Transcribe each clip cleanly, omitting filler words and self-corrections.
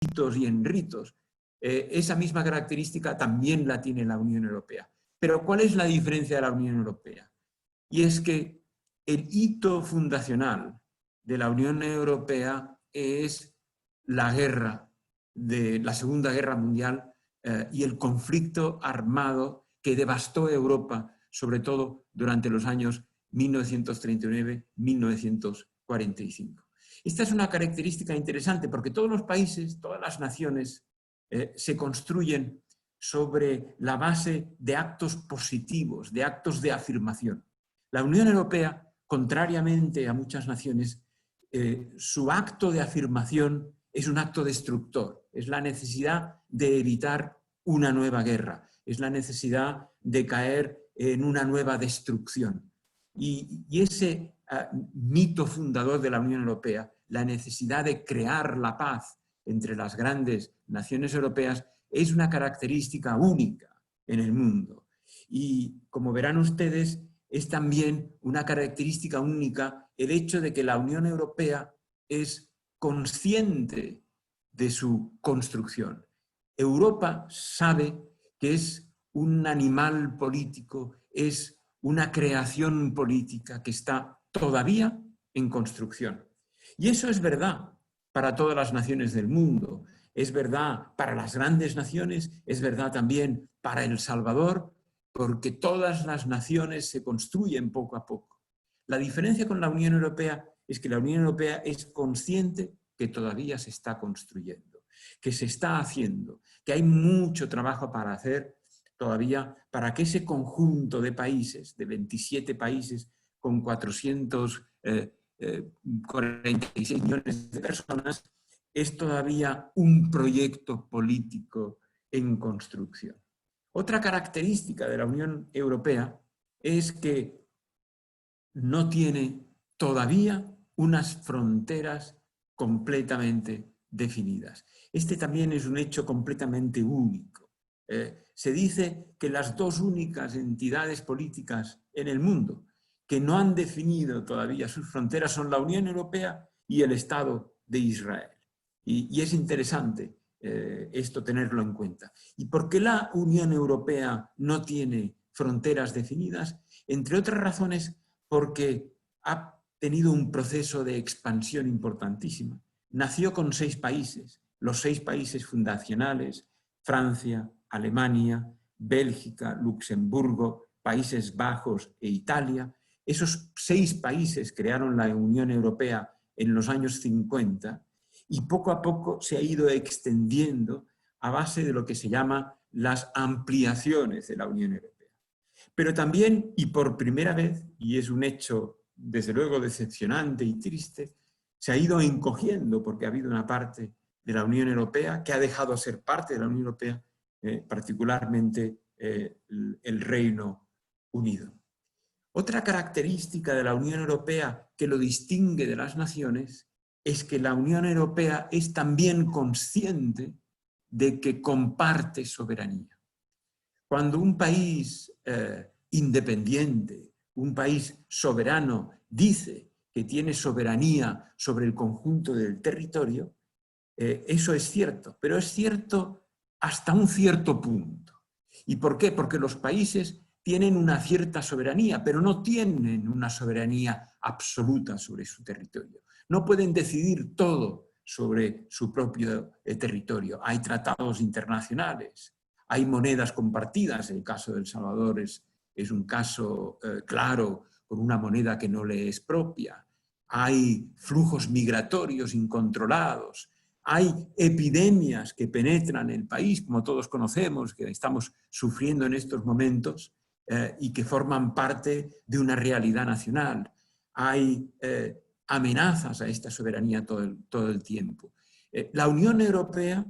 mitos y en ritos. Esa misma característica también la tiene la Unión Europea. Pero ¿cuál es la diferencia de la Unión Europea? Y es que el hito fundacional de la Unión Europea es la guerra, de la Segunda Guerra Mundial y el conflicto armado que devastó Europa, sobre todo durante los años 1939-1945. Esta es una característica interesante porque todos los países, todas las naciones se construyen sobre la base de actos positivos, de actos de afirmación. La Unión Europea, contrariamente a muchas naciones, su acto de afirmación es un acto destructor, es la necesidad de evitar una nueva guerra, es la necesidad de caer en una nueva destrucción. Y ese mito fundador de la Unión Europea, la necesidad de crear la paz entre las grandes naciones europeas, es una característica única en el mundo. Y como verán ustedes, es también una característica única el hecho de que la Unión Europea es consciente de su construcción. Europa sabe que es un animal político, es una creación política que está todavía en construcción. Y eso es verdad para todas las naciones del mundo, es verdad para las grandes naciones, es verdad también para El Salvador, porque todas las naciones se construyen poco a poco. La diferencia con la Unión Europea es que la Unión Europea es consciente que todavía se está construyendo, que se está haciendo, que hay mucho trabajo para hacer todavía para que ese conjunto de países, de 27 países con 446 millones de personas, es todavía un proyecto político en construcción. Otra característica de la Unión Europea es que no tiene todavía unas fronteras completamente definidas. Este también es un hecho completamente único. Se dice que las dos únicas entidades políticas en el mundo que no han definido todavía sus fronteras son la Unión Europea y el Estado de Israel. Y es interesante esto tenerlo en cuenta. ¿Y por qué la Unión Europea no tiene fronteras definidas? Entre otras razones, porque ha tenido un proceso de expansión importantísima. Nació con 6 países, los 6 países fundacionales, Francia, Alemania, Bélgica, Luxemburgo, Países Bajos e Italia. Esos 6 países crearon la Unión Europea en los años 50 y poco a poco se ha ido extendiendo a base de lo que se llama las ampliaciones de la Unión Europea. Pero también, y por primera vez, y es un hecho desde luego decepcionante y triste, se ha ido encogiendo porque ha habido una parte de la Unión Europea que ha dejado de ser parte de la Unión Europea, particularmente el Reino Unido. Otra característica de la Unión Europea que lo distingue de las naciones es que la Unión Europea es también consciente de que comparte soberanía. Cuando un país independiente, un país soberano, dice que tiene soberanía sobre el conjunto del territorio, eso es cierto, pero es cierto hasta un cierto punto. ¿Y por qué? Porque los países tienen una cierta soberanía, pero no tienen una soberanía absoluta sobre su territorio. No pueden decidir todo sobre su propio territorio. Hay tratados internacionales, hay monedas compartidas. El caso de El Salvador es un caso claro, con una moneda que no le es propia. Hay flujos migratorios incontrolados. Hay epidemias que penetran el país, como todos conocemos, que estamos sufriendo en estos momentos y que forman parte de una realidad nacional. Hay amenazas a esta soberanía todo el tiempo. La Unión Europea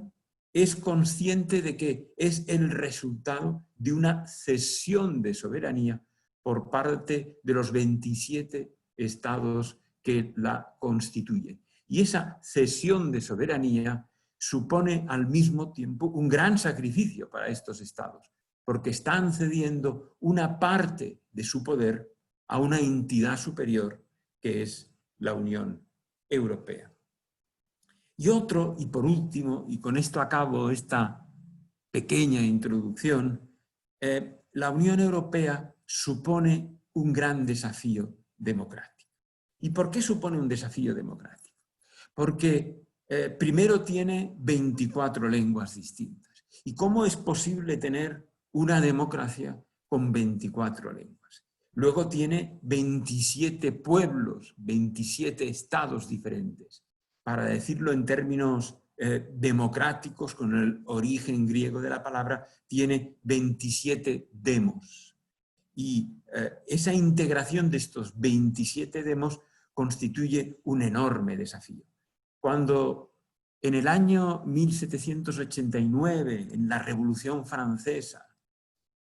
es consciente de que es el resultado de una cesión de soberanía por parte de los 27 estados que la constituyen. Y esa cesión de soberanía supone al mismo tiempo un gran sacrificio para estos estados, porque están cediendo una parte de su poder a una entidad superior que es la Unión Europea. Y otro, y por último, y con esto acabo esta pequeña introducción, la Unión Europea supone un gran desafío democrático. ¿Y por qué supone un desafío democrático? Porque primero tiene 24 lenguas distintas. ¿Y cómo es posible tener una democracia con 24 lenguas? Luego tiene 27 pueblos, 27 estados diferentes. Para decirlo en términos democráticos, con el origen griego de la palabra, tiene 27 demos. Y esa integración de estos 27 demos constituye un enorme desafío. Cuando en el año 1789, en la Revolución Francesa,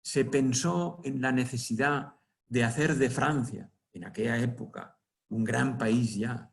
se pensó en la necesidad de hacer de Francia, en aquella época, un gran país ya,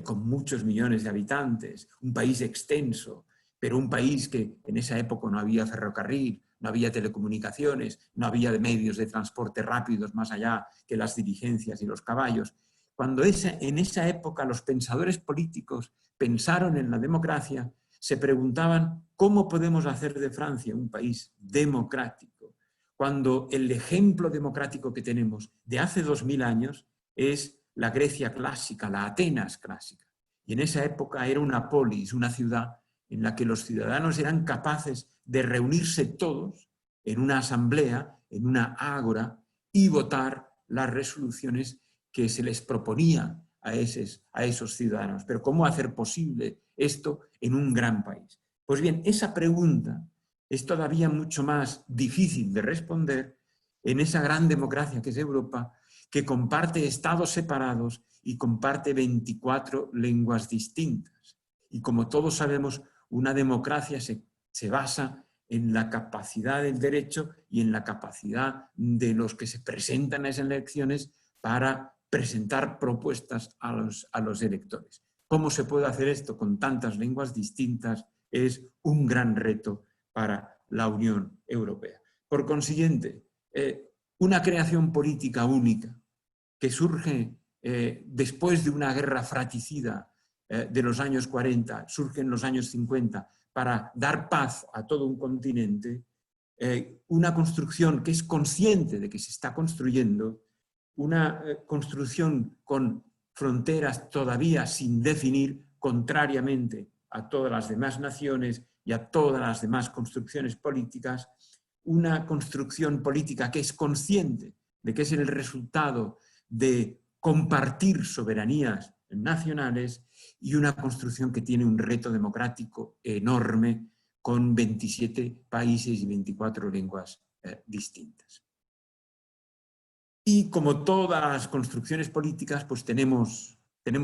con muchos millones de habitantes, un país extenso, pero un país que en esa época no había ferrocarril, no había telecomunicaciones, no había medios de transporte rápidos más allá que las diligencias y los caballos. Cuando en esa época los pensadores políticos pensaron en la democracia, se preguntaban cómo podemos hacer de Francia un país democrático, cuando el ejemplo democrático que tenemos de hace 2000 años es la Grecia clásica, la Atenas clásica. Y en esa época era una polis, una ciudad en la que los ciudadanos eran capaces de reunirse todos en una asamblea, en una ágora, y votar las resoluciones que se les proponía a esos ciudadanos. Pero ¿cómo hacer posible esto en un gran país? Pues bien, esa pregunta es todavía mucho más difícil de responder en esa gran democracia que es Europa, que comparte estados separados y comparte 24 lenguas distintas. Y como todos sabemos, una democracia se basa en la capacidad del derecho y en la capacidad de los que se presentan a esas elecciones para presentar propuestas a los electores. ¿Cómo se puede hacer esto con tantas lenguas distintas? Es un gran reto para la Unión Europea. Por consiguiente, una creación política única que surge después de una guerra fratricida de los años 40, surge en los años 50 para dar paz a todo un continente, una construcción que es consciente de que se está construyendo, una construcción con fronteras todavía sin definir, contrariamente a todas las demás naciones y a todas las demás construcciones políticas, una construcción política que es consciente de que es el resultado de compartir soberanías nacionales y una construcción que tiene un reto democrático enorme con 27 países y 24 lenguas distintas. Y como todas las construcciones políticas, pues tenemos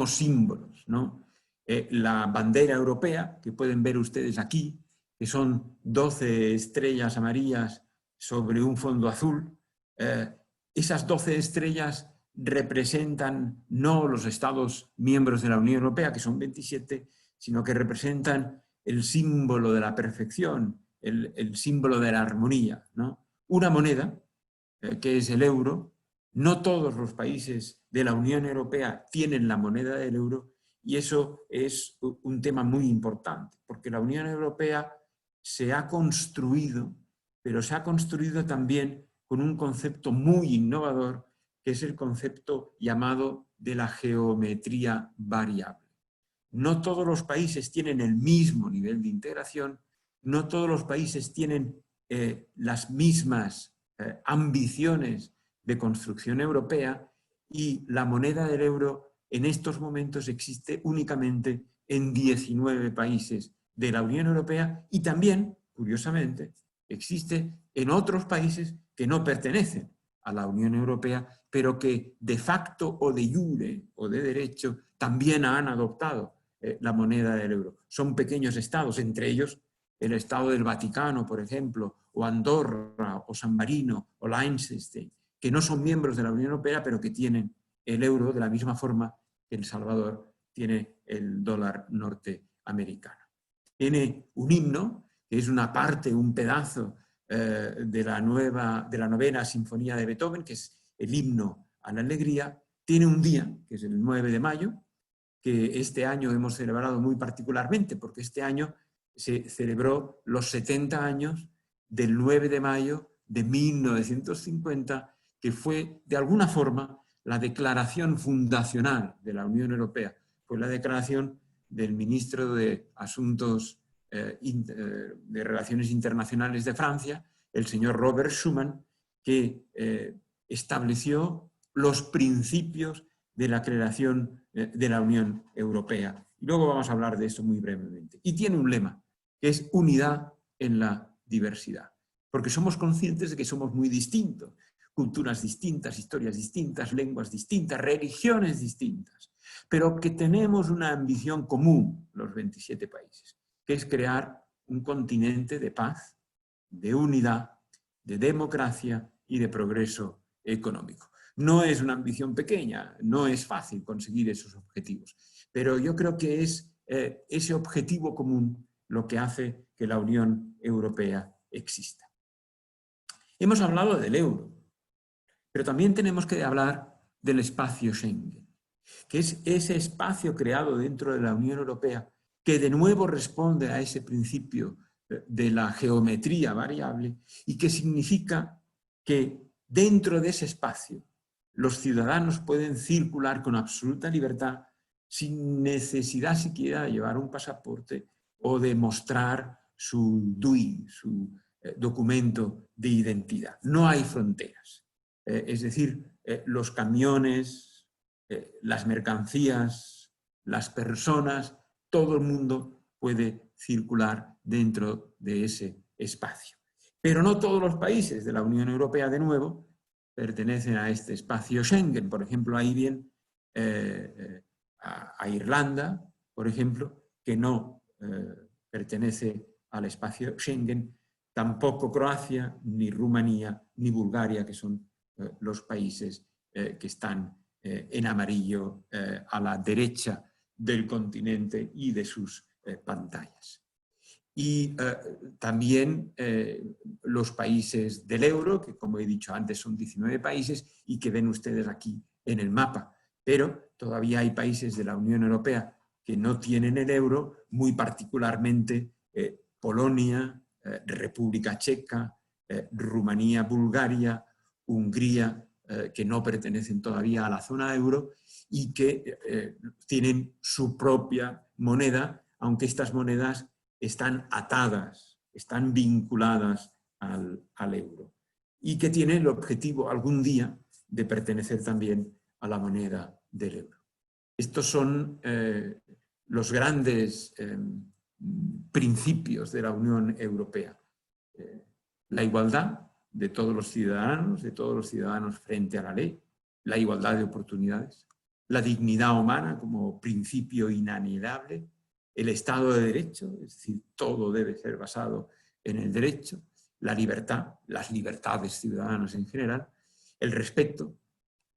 símbolos, ¿no? La bandera europea, que pueden ver ustedes aquí, que son 12 estrellas amarillas sobre un fondo azul. Esas 12 estrellas representan no los Estados miembros de la Unión Europea, que son 27, sino que representan el símbolo de la perfección, el símbolo de la armonía, ¿no? Una moneda, que es el euro. No todos los países de la Unión Europea tienen la moneda del euro y eso es un tema muy importante, porque la Unión Europea se ha construido, pero se ha construido también con un concepto muy innovador, que es el concepto llamado de la geometría variable. No todos los países tienen el mismo nivel de integración, no todos los países tienen las mismas ambiciones de construcción europea y la moneda del euro en estos momentos existe únicamente en 19 países de la Unión Europea y también, curiosamente, existe en otros países que no pertenecen a la Unión Europea, pero que de facto o de jure o de derecho también han adoptado la moneda del euro. Son pequeños estados, entre ellos el Estado del Vaticano, por ejemplo, o Andorra, o San Marino, o Liechtenstein, que no son miembros de la Unión Europea, pero que tienen el euro de la misma forma que El Salvador tiene el dólar norteamericano. Tiene un himno, que es una parte, un pedazo de la novena sinfonía de Beethoven, que es el himno a la alegría. Tiene un día, que es el 9 de mayo, que este año hemos celebrado muy particularmente, porque este año se celebró los 70 años del 9 de mayo de 1950, que fue de alguna forma la declaración fundacional de la Unión Europea. Fue la declaración del ministro de Asuntos de Relaciones Internacionales de Francia, el señor Robert Schuman, que estableció los principios de la creación de la Unión Europea. Y luego vamos a hablar de eso muy brevemente. Y tiene un lema, que es unidad en la diversidad. Porque somos conscientes de que somos muy distintos. Culturas distintas, historias distintas, lenguas distintas, religiones distintas. Pero que tenemos una ambición común, los 27 países, que es crear un continente de paz, de unidad, de democracia y de progreso económico. No es una ambición pequeña, no es fácil conseguir esos objetivos, pero yo creo que es ese objetivo común lo que hace que la Unión Europea exista. Hemos hablado del euro, pero también tenemos que hablar del espacio Schengen, que es ese espacio creado dentro de la Unión Europea que de nuevo responde a ese principio de la geometría variable y que significa que dentro de ese espacio los ciudadanos pueden circular con absoluta libertad sin necesidad siquiera de llevar un pasaporte o de mostrar su DUI, su documento de identidad. No hay fronteras. Es decir, los camiones, las mercancías, las personas, todo el mundo puede circular dentro de ese espacio. Pero no todos los países de la Unión Europea, de nuevo, pertenecen a este espacio Schengen. Por ejemplo, ahí bien a Irlanda, por ejemplo, que no pertenece al espacio Schengen, tampoco Croacia, ni Rumanía, ni Bulgaria, que son los países que están en amarillo a la derecha del continente y de sus pantallas. Y también los países del euro, que como he dicho antes son 19 países y que ven ustedes aquí en el mapa. Pero todavía hay países de la Unión Europea que no tienen el euro, muy particularmente Polonia, República Checa, Rumanía, Bulgaria, Hungría, que no pertenecen todavía a la zona euro y que tienen su propia moneda, aunque estas monedas están atadas, están vinculadas al euro y que tienen el objetivo algún día de pertenecer también a la moneda del euro. Estos son los grandes principios de la Unión Europea. La igualdad de todos los ciudadanos frente a la ley, la igualdad de oportunidades, la dignidad humana como principio inalienable, el Estado de Derecho, es decir, todo debe ser basado en el derecho, la libertad, las libertades ciudadanas en general, el respeto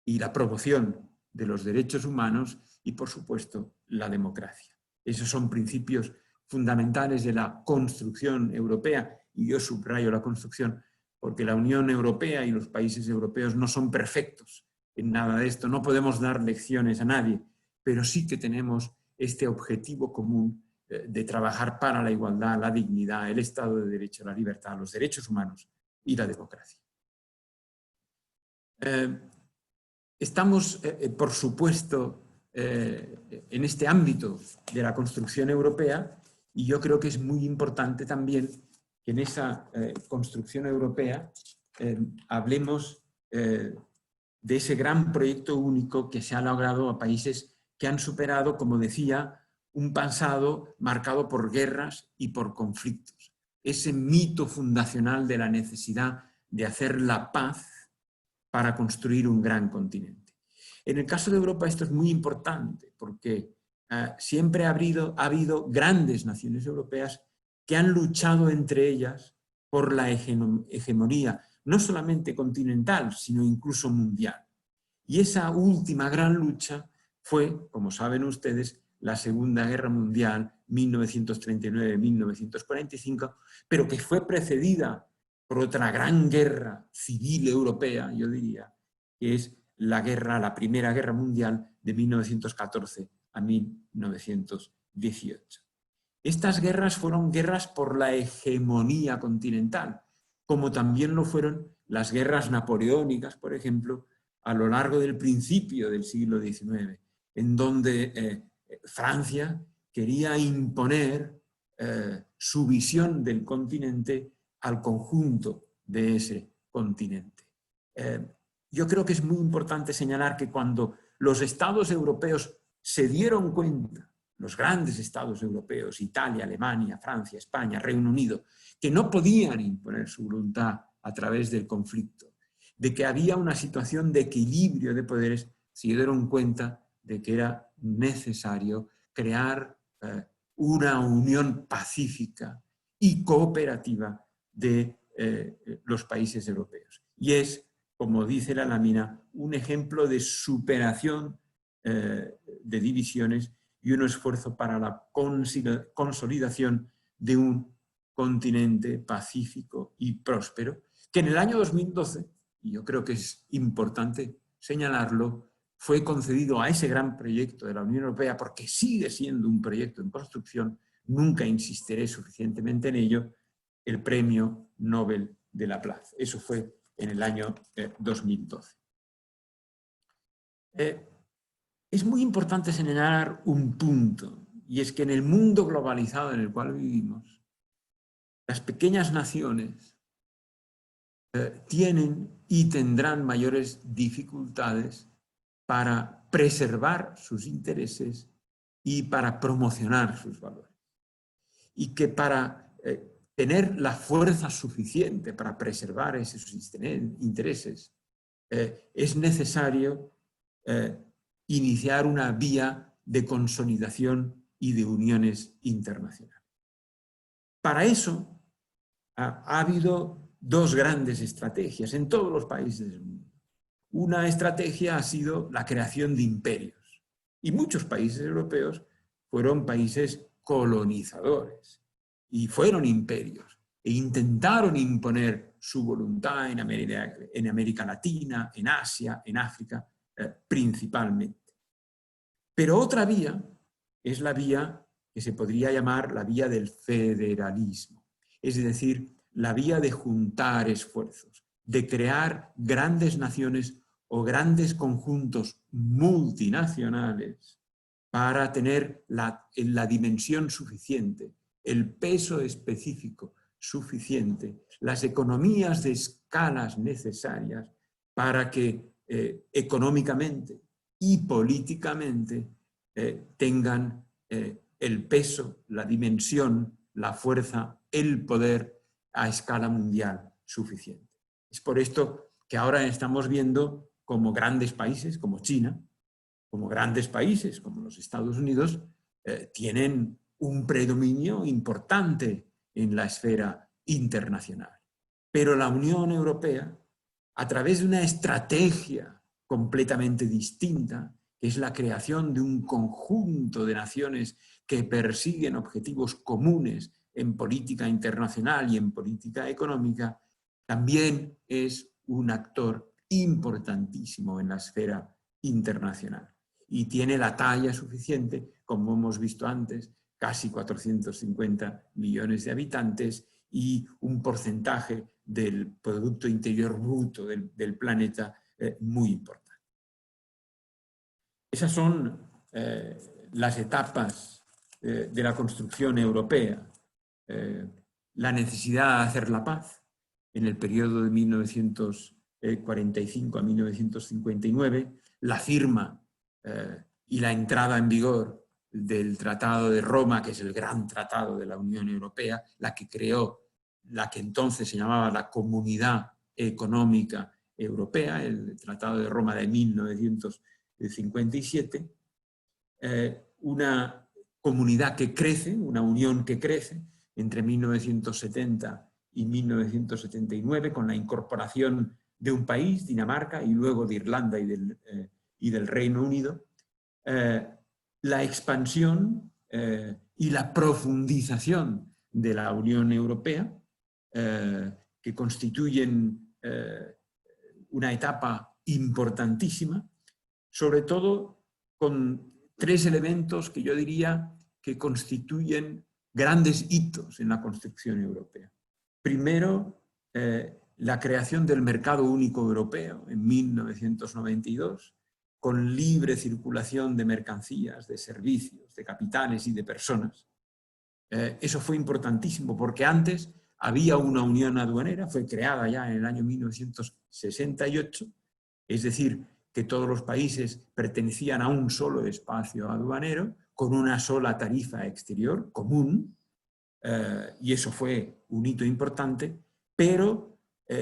y la promoción de los derechos humanos y, por supuesto, la democracia. Esos son principios fundamentales de la construcción europea, y yo subrayo la construcción porque la Unión Europea y los países europeos no son perfectos en nada de esto, no podemos dar lecciones a nadie, pero sí que tenemos este objetivo común de trabajar para la igualdad, la dignidad, el Estado de Derecho, la libertad, los derechos humanos y la democracia. Estamos, por supuesto, en este ámbito de la construcción europea y yo creo que es muy importante también que en esa construcción europea hablemos de ese gran proyecto único que se ha logrado a países que han superado, como decía, un pasado marcado por guerras y por conflictos. Ese mito fundacional de la necesidad de hacer la paz para construir un gran continente. En el caso de Europa esto es muy importante porque siempre ha habido grandes naciones europeas que han luchado entre ellas por la hegemonía, no solamente continental, sino incluso mundial. Y esa última gran lucha fue, como saben ustedes, la Segunda Guerra Mundial, 1939-1945, pero que fue precedida por otra gran guerra civil europea, yo diría, que es la Primera Guerra Mundial de 1914 a 1918. Estas guerras fueron guerras por la hegemonía continental, como también lo fueron las guerras napoleónicas, por ejemplo, a lo largo del principio del siglo XIX, en donde Francia quería imponer su visión del continente al conjunto de ese continente. Yo creo que es muy importante señalar que cuando los estados europeos se dieron cuenta, los grandes estados europeos, Italia, Alemania, Francia, España, Reino Unido, que no podían imponer su voluntad a través del conflicto, de que había una situación de equilibrio de poderes, se dieron cuenta de que era necesario crear una unión pacífica y cooperativa de los países europeos. Y es, como dice la lámina, un ejemplo de superación de divisiones y un esfuerzo para la consolidación de un continente pacífico y próspero, que en el año 2012, y yo creo que es importante señalarlo, fue concedido a ese gran proyecto de la Unión Europea, porque sigue siendo un proyecto en construcción, nunca insistiré suficientemente en ello, el Premio Nobel de la Paz. Eso fue en el año 2012. Es muy importante señalar un punto, y es que en el mundo globalizado en el cual vivimos, las pequeñas naciones tienen y tendrán mayores dificultades para preservar sus intereses y para promocionar sus valores. Y que para tener la fuerza suficiente para preservar esos intereses, es necesario iniciar una vía de consolidación y de uniones internacionales. Para eso ha habido dos grandes estrategias en todos los países del mundo. Una estrategia ha sido la creación de imperios, y muchos países europeos fueron países colonizadores y fueron imperios e intentaron imponer su voluntad en América Latina, en Asia, en África, principalmente. Pero otra vía es la vía que se podría llamar la vía del federalismo, es decir, la vía de juntar esfuerzos, de crear grandes naciones o grandes conjuntos multinacionales para tener la dimensión suficiente, el peso específico suficiente, las economías de escalas necesarias para que económicamente y políticamente tengan el peso, la dimensión, la fuerza, el poder a escala mundial suficiente. Es por esto que ahora estamos viendo como grandes países como China, como grandes países como los Estados Unidos, tienen un predominio importante en la esfera internacional. Pero la Unión Europea, a través de una estrategia completamente distinta, que es la creación de un conjunto de naciones que persiguen objetivos comunes en política internacional y en política económica, también es un actor importantísimo en la esfera internacional. Y tiene la talla suficiente, como hemos visto antes, casi 450 millones de habitantes y un porcentaje del Producto Interior Bruto del planeta muy importante. Esas son las etapas de la construcción europea. La necesidad de hacer la paz en el periodo de 1945 a 1959, la firma y la entrada en vigor del Tratado de Roma, que es el gran tratado de la Unión Europea, la que creó la que entonces se llamaba la Comunidad Económica Europea, el Tratado de Roma de 1957, una comunidad que crece, una unión que crece entre 1970 y 1979, con la incorporación de un país, Dinamarca, y luego de Irlanda y del Reino Unido, la expansión y la profundización de la Unión Europea, que constituyen una etapa importantísima, sobre todo con tres elementos que yo diría que constituyen grandes hitos en la construcción europea. Primero, la creación del mercado único europeo en 1992, con libre circulación de mercancías, de servicios, de capitales y de personas. Eso fue importantísimo porque antes había una unión aduanera, fue creada ya en el año 1968, es decir, que todos los países pertenecían a un solo espacio aduanero, con una sola tarifa exterior común, y eso fue un hito importante, pero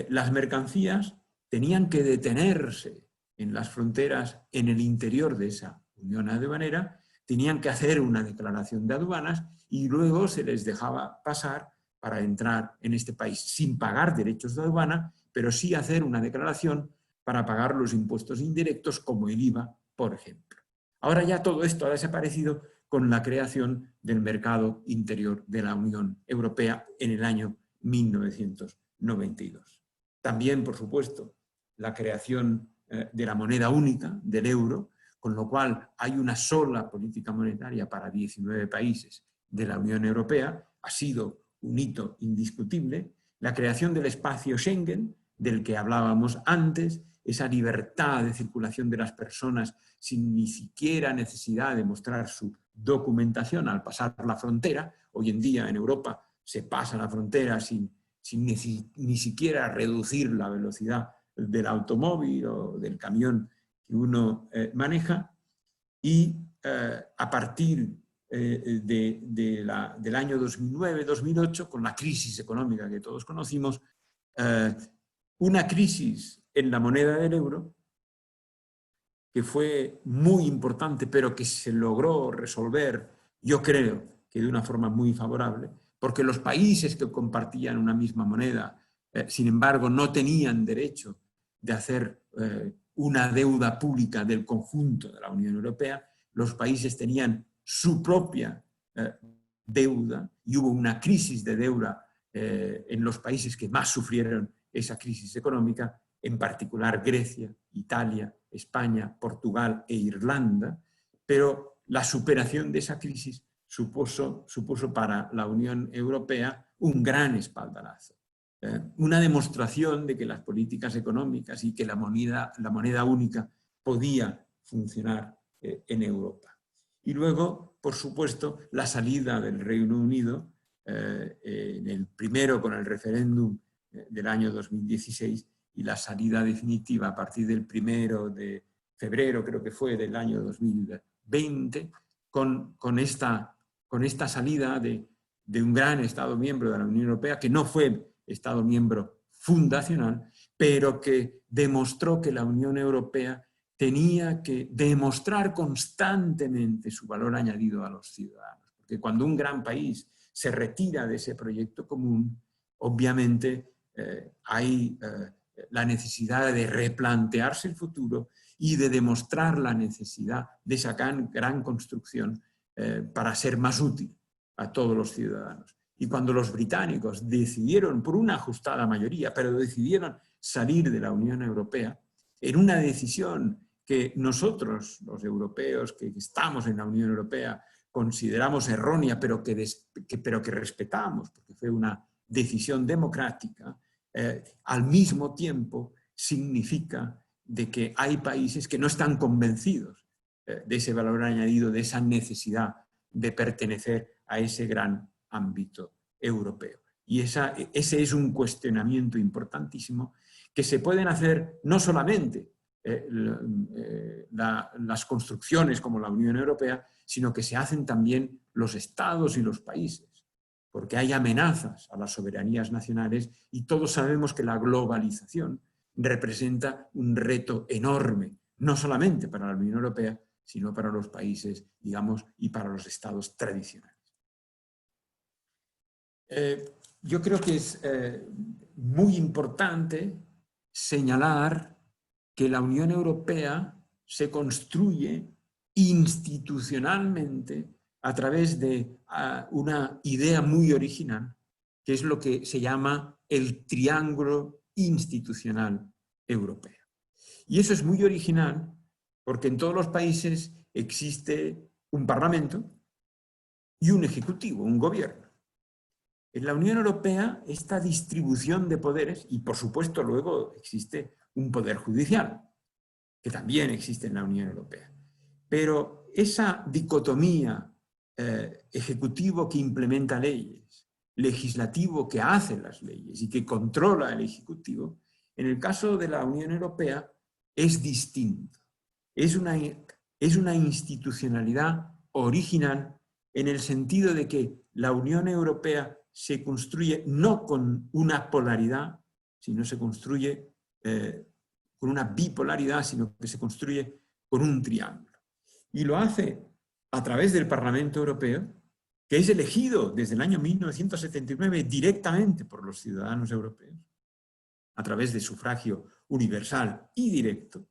las mercancías tenían que detenerse en las fronteras en el interior de esa unión aduanera, tenían que hacer una declaración de aduanas y luego se les dejaba pasar para entrar en este país sin pagar derechos de aduana, pero sí hacer una declaración para pagar los impuestos indirectos como el IVA, por ejemplo. Ahora ya todo esto ha desaparecido con la creación del mercado interior de la Unión Europea en el año 1992. También, por supuesto, la creación de la moneda única, del euro, con lo cual hay una sola política monetaria para 19 países de la Unión Europea, ha sido un hito indiscutible. La creación del espacio Schengen, del que hablábamos antes, esa libertad de circulación de las personas sin ni siquiera necesidad de mostrar su documentación al pasar la frontera. Hoy en día en Europa se pasa la frontera sin ni siquiera reducir la velocidad del automóvil o del camión que uno maneja, y a partir del año 2009-2008, con la crisis económica que todos conocimos, una crisis en la moneda del euro que fue muy importante, pero que se logró resolver, yo creo que de una forma muy favorable, porque los países que compartían una misma moneda, sin embargo, no tenían derecho de hacer una deuda pública del conjunto de la Unión Europea. Los países tenían su propia deuda y hubo una crisis de deuda en los países que más sufrieron esa crisis económica, en particular Grecia, Italia, España, Portugal e Irlanda, pero la superación de esa crisis supuso para la Unión Europea un gran espaldarazo. Una demostración de que las políticas económicas y que la moneda única podía funcionar en Europa. Y luego, por supuesto, la salida del Reino Unido, en el primero con el referéndum del año 2016 y la salida definitiva a partir del 1 de febrero, creo que fue, del año 2020, con esta salida de un gran Estado miembro de la Unión Europea, que no fue Estado miembro fundacional, pero que demostró que la Unión Europea tenía que demostrar constantemente su valor añadido a los ciudadanos. Porque cuando un gran país se retira de ese proyecto común, obviamente hay la necesidad de replantearse el futuro y de demostrar la necesidad de esa gran construcción para ser más útil a todos los ciudadanos. Y cuando los británicos decidieron, por una ajustada mayoría, pero decidieron salir de la Unión Europea, en una decisión que nosotros, los europeos que estamos en la Unión Europea, consideramos errónea, pero que respetamos, porque fue una decisión democrática, al mismo tiempo significa de que hay países que no están convencidos de ese valor añadido, de esa necesidad de pertenecer a ese gran ámbito europeo. Y ese es un cuestionamiento importantísimo que se pueden hacer no solamente las construcciones como la Unión Europea, sino que se hacen también los estados y los países, porque hay amenazas a las soberanías nacionales y todos sabemos que la globalización representa un reto enorme, no solamente para la Unión Europea, sino para los países, digamos, y para los estados tradicionales. Yo creo que es muy importante señalar que la Unión Europea se construye institucionalmente a través de una idea muy original, que es lo que se llama el triángulo institucional europeo. Y eso es muy original porque en todos los países existe un Parlamento y un Ejecutivo, un gobierno. En la Unión Europea, esta distribución de poderes, y por supuesto luego existe un poder judicial, que también existe en la Unión Europea. Pero esa dicotomía ejecutivo que implementa leyes, legislativo que hace las leyes y que controla el ejecutivo, en el caso de la Unión Europea es distinto. Es una institucionalidad original en el sentido de que la Unión Europea se construye no con una polaridad, sino se construye con una bipolaridad, sino que se construye con un triángulo. Y lo hace a través del Parlamento Europeo, que es elegido desde el año 1979 directamente por los ciudadanos europeos, a través de sufragio universal y directo,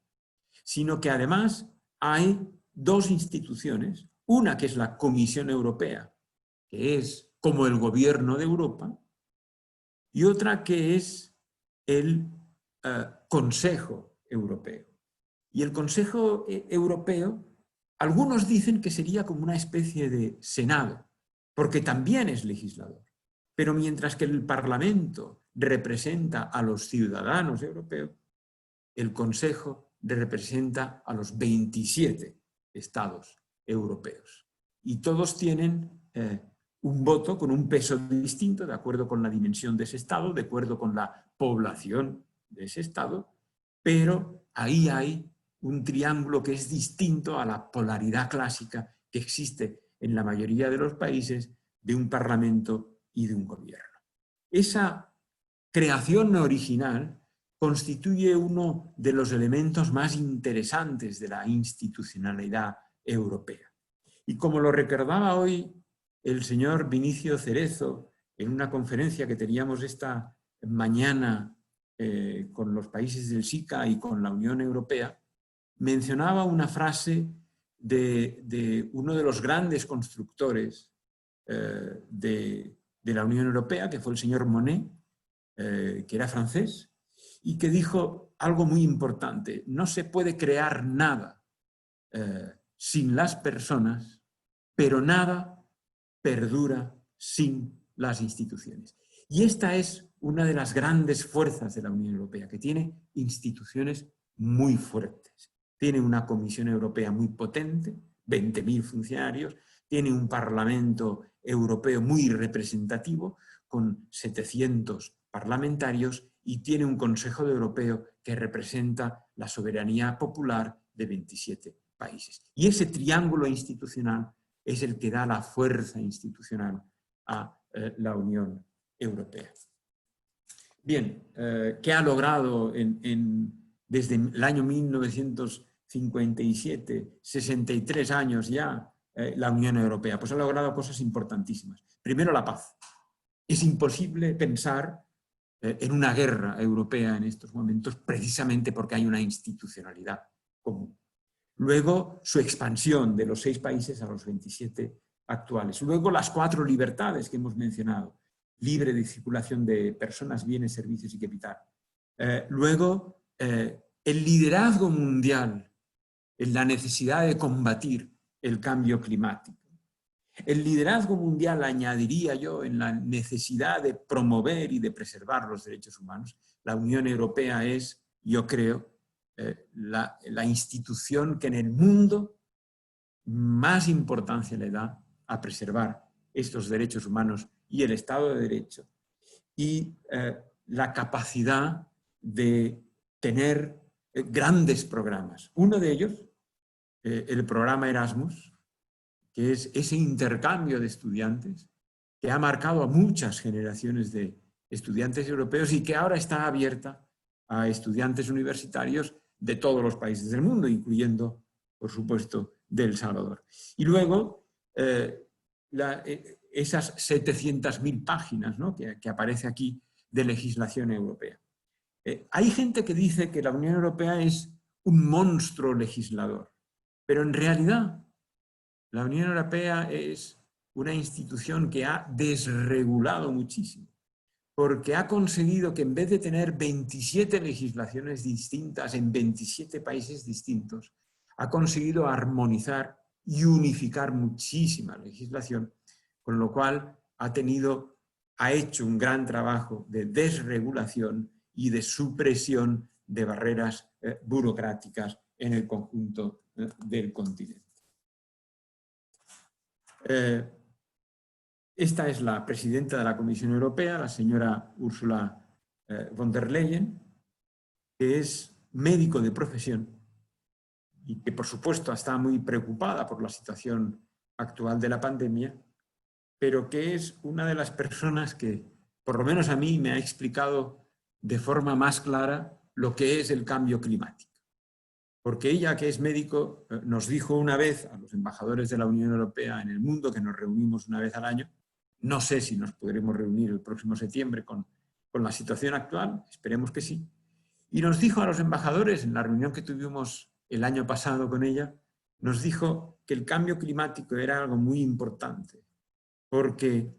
sino que además hay dos instituciones, una que es la Comisión Europea, que es como el gobierno de Europa, y otra que es el Consejo Europeo. Y el Consejo Europeo, algunos dicen que sería como una especie de Senado, porque también es legislador. Pero mientras que el Parlamento representa a los ciudadanos europeos, el Consejo representa a los 27 Estados europeos. Y todos tienen un voto con un peso distinto, de acuerdo con la dimensión de ese Estado, de acuerdo con la población de ese Estado, pero ahí hay un triángulo que es distinto a la polaridad clásica que existe en la mayoría de los países de un parlamento y de un gobierno. Esa creación original constituye uno de los elementos más interesantes de la institucionalidad europea. Y como lo recordaba hoy el señor Vinicio Cerezo en una conferencia que teníamos esta mañana con los países del SICA y con la Unión Europea, mencionaba una frase de uno de los grandes constructores de la Unión Europea, que fue el señor Monnet, que era francés, y que dijo algo muy importante: no se puede crear nada sin las personas, pero nada perdura sin las instituciones. Y esta es una de las grandes fuerzas de la Unión Europea, que tiene instituciones muy fuertes. Tiene una Comisión Europea muy potente, 20.000 funcionarios, tiene un Parlamento Europeo muy representativo, con 700 parlamentarios, y tiene un Consejo Europeo que representa la soberanía popular de 27 países. Y ese triángulo institucional es el que da la fuerza institucional a la Unión Europea. Bien, ¿qué ha logrado desde el año 1957, 63 años ya, la Unión Europea? Pues ha logrado cosas importantísimas. Primero, la paz. Es imposible pensar en una guerra europea en estos momentos, precisamente porque hay una institucionalidad común. Luego, su expansión de los 6 países a los 27 actuales. Luego, las 4 libertades que hemos mencionado: libre de circulación de personas, bienes, servicios y capital. Luego, el liderazgo mundial en la necesidad de combatir el cambio climático. El liderazgo mundial, añadiría yo, en la necesidad de promover y de preservar los derechos humanos. La Unión Europea es, yo creo, la institución que en el mundo más importancia le da a preservar estos derechos humanos y el Estado de Derecho, y la capacidad de tener grandes programas. Uno de ellos, el programa Erasmus, que es ese intercambio de estudiantes que ha marcado a muchas generaciones de estudiantes europeos y que ahora está abierta a estudiantes universitarios de todos los países del mundo, incluyendo, por supuesto, de El Salvador. Y luego, esas 700.000 páginas, ¿no?, que aparece aquí, de legislación europea. Hay gente que dice que la Unión Europea es un monstruo legislador, pero en realidad la Unión Europea es una institución que ha desregulado muchísimo, porque ha conseguido que, en vez de tener 27 legislaciones distintas en 27 países distintos, ha conseguido armonizar y unificar muchísima legislación, con lo cual ha hecho un gran trabajo de desregulación y de supresión de barreras burocráticas en el conjunto del continente. Esta es la presidenta de la Comisión Europea, la señora Ursula von der Leyen, que es médico de profesión y que, por supuesto, está muy preocupada por la situación actual de la pandemia, pero que es una de las personas que, por lo menos a mí, me ha explicado de forma más clara lo que es el cambio climático. Porque ella, que es médico, nos dijo una vez a los embajadores de la Unión Europea en el mundo, que nos reunimos una vez al año, no sé si nos podremos reunir el próximo septiembre con la situación actual, esperemos que sí, y nos dijo a los embajadores, en la reunión que tuvimos el año pasado con ella, nos dijo que el cambio climático era algo muy importante, porque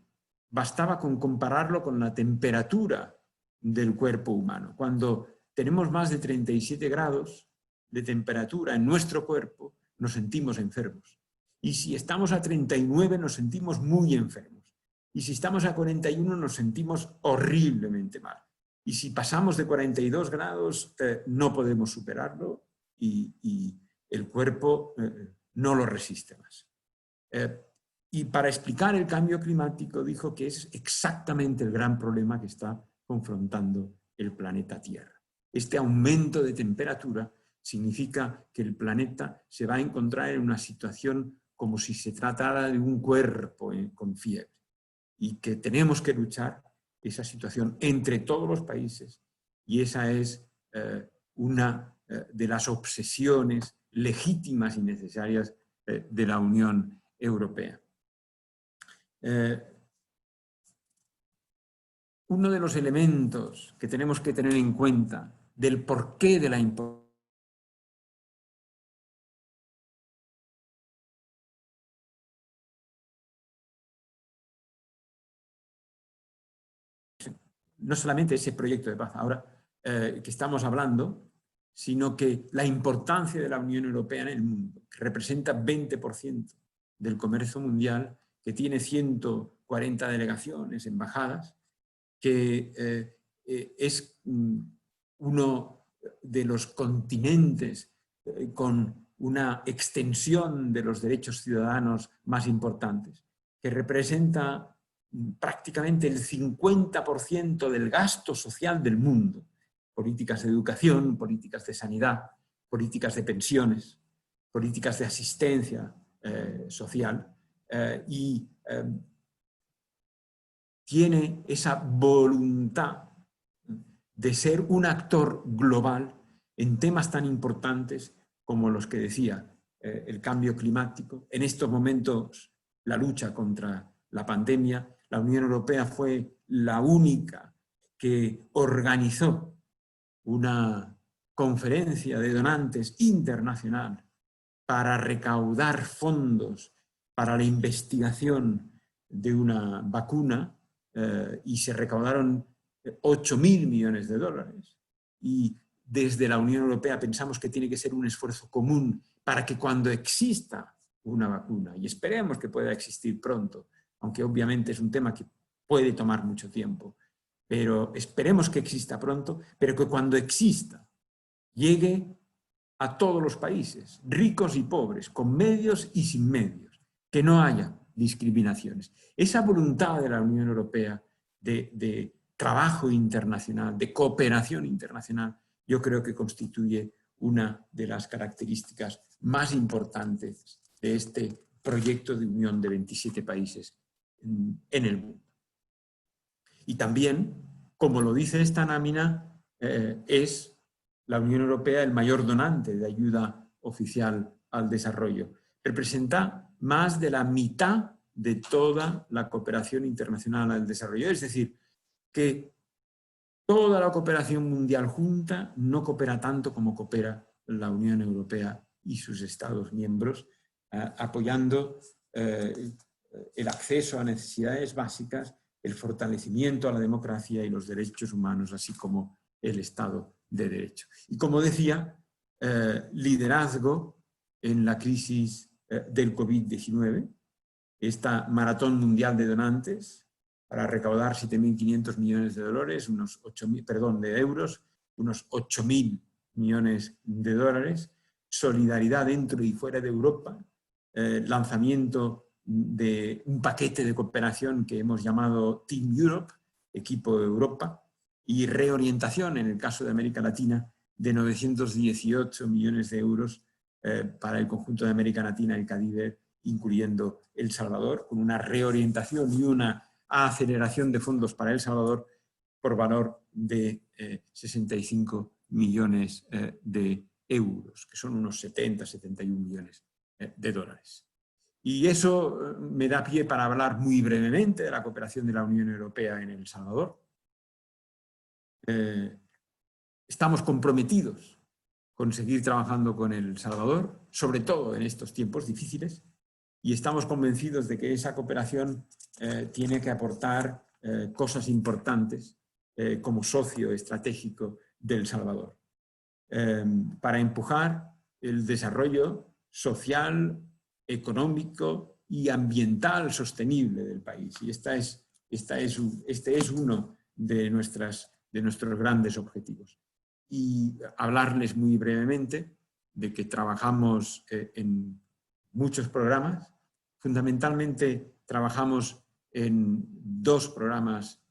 bastaba con compararlo con la temperatura del cuerpo humano. Cuando tenemos más de 37 grados de temperatura en nuestro cuerpo, nos sentimos enfermos. Y si estamos a 39, nos sentimos muy enfermos. Y si estamos a 41, nos sentimos horriblemente mal. Y si pasamos de 42 grados, no podemos superarlo y el cuerpo no lo resiste más. Y para explicar el cambio climático dijo que es exactamente el gran problema que está confrontando el planeta Tierra. Este aumento de temperatura significa que el planeta se va a encontrar en una situación como si se tratara de un cuerpo con fiebre y que tenemos que luchar esa situación entre todos los países, y esa es una de las obsesiones legítimas y necesarias de la Unión Europea. Uno de los elementos que tenemos que tener en cuenta del porqué de la importancia no solamente ese proyecto de paz ahora que estamos hablando, sino que la importancia de la Unión Europea en el mundo, que representa 20% del comercio mundial, que tiene 140 delegaciones, embajadas, que es uno de los continentes con una extensión de los derechos ciudadanos más importantes, que representa prácticamente el 50% del gasto social del mundo. Políticas de educación, políticas de sanidad, políticas de pensiones, políticas de asistencia social y tiene esa voluntad de ser un actor global en temas tan importantes como los que decía, el cambio climático. En estos momentos, la lucha contra la pandemia. La Unión Europea fue la única que organizó una conferencia de donantes internacional para recaudar fondos para la investigación de una vacuna y se recaudaron 8.000 millones de dólares. Y desde la Unión Europea pensamos que tiene que ser un esfuerzo común para que cuando exista una vacuna, y esperemos que pueda existir pronto, aunque obviamente es un tema que puede tomar mucho tiempo, pero esperemos que exista pronto, pero que cuando exista llegue a todos los países, ricos y pobres, con medios y sin medios, que no haya discriminaciones. Esa voluntad de la Unión Europea de trabajo internacional, de cooperación internacional, yo creo que constituye una de las características más importantes de este proyecto de unión de 27 países en el mundo. Y también, como lo dice esta lámina, es la Unión Europea el mayor donante de ayuda oficial al desarrollo. Representa más de la mitad de toda la cooperación internacional al desarrollo. Es decir, que toda la cooperación mundial junta no coopera tanto como coopera la Unión Europea y sus Estados miembros, apoyando el acceso a necesidades básicas, el fortalecimiento a la democracia y los derechos humanos, así como el Estado de Derecho. Y como decía, liderazgo en la crisis del COVID-19, esta maratón mundial de donantes para recaudar 7.500 millones de dólares, unos 8.000, de euros, unos 8.000 millones de dólares, solidaridad dentro y fuera de Europa, lanzamiento de un paquete de cooperación que hemos llamado Team Europe, Equipo Europa, y reorientación, en el caso de América Latina, de 918 millones de euros para el conjunto de América Latina y el Caribe, incluyendo El Salvador, con una reorientación y una aceleración de fondos para El Salvador por valor de 65 millones de euros, que son unos 70, 71 millones de dólares. Y eso me da pie para hablar muy brevemente de la cooperación de la Unión Europea en El Salvador. Estamos comprometidos con seguir trabajando con El Salvador, sobre todo en estos tiempos difíciles, y estamos convencidos de que esa cooperación tiene que aportar cosas importantes como socio estratégico de El Salvador, para empujar el desarrollo social, económico y ambiental sostenible del país. Y este es uno de nuestros grandes objetivos. Y hablarles muy brevemente de que trabajamos en muchos programas. Fundamentalmente trabajamos en dos programas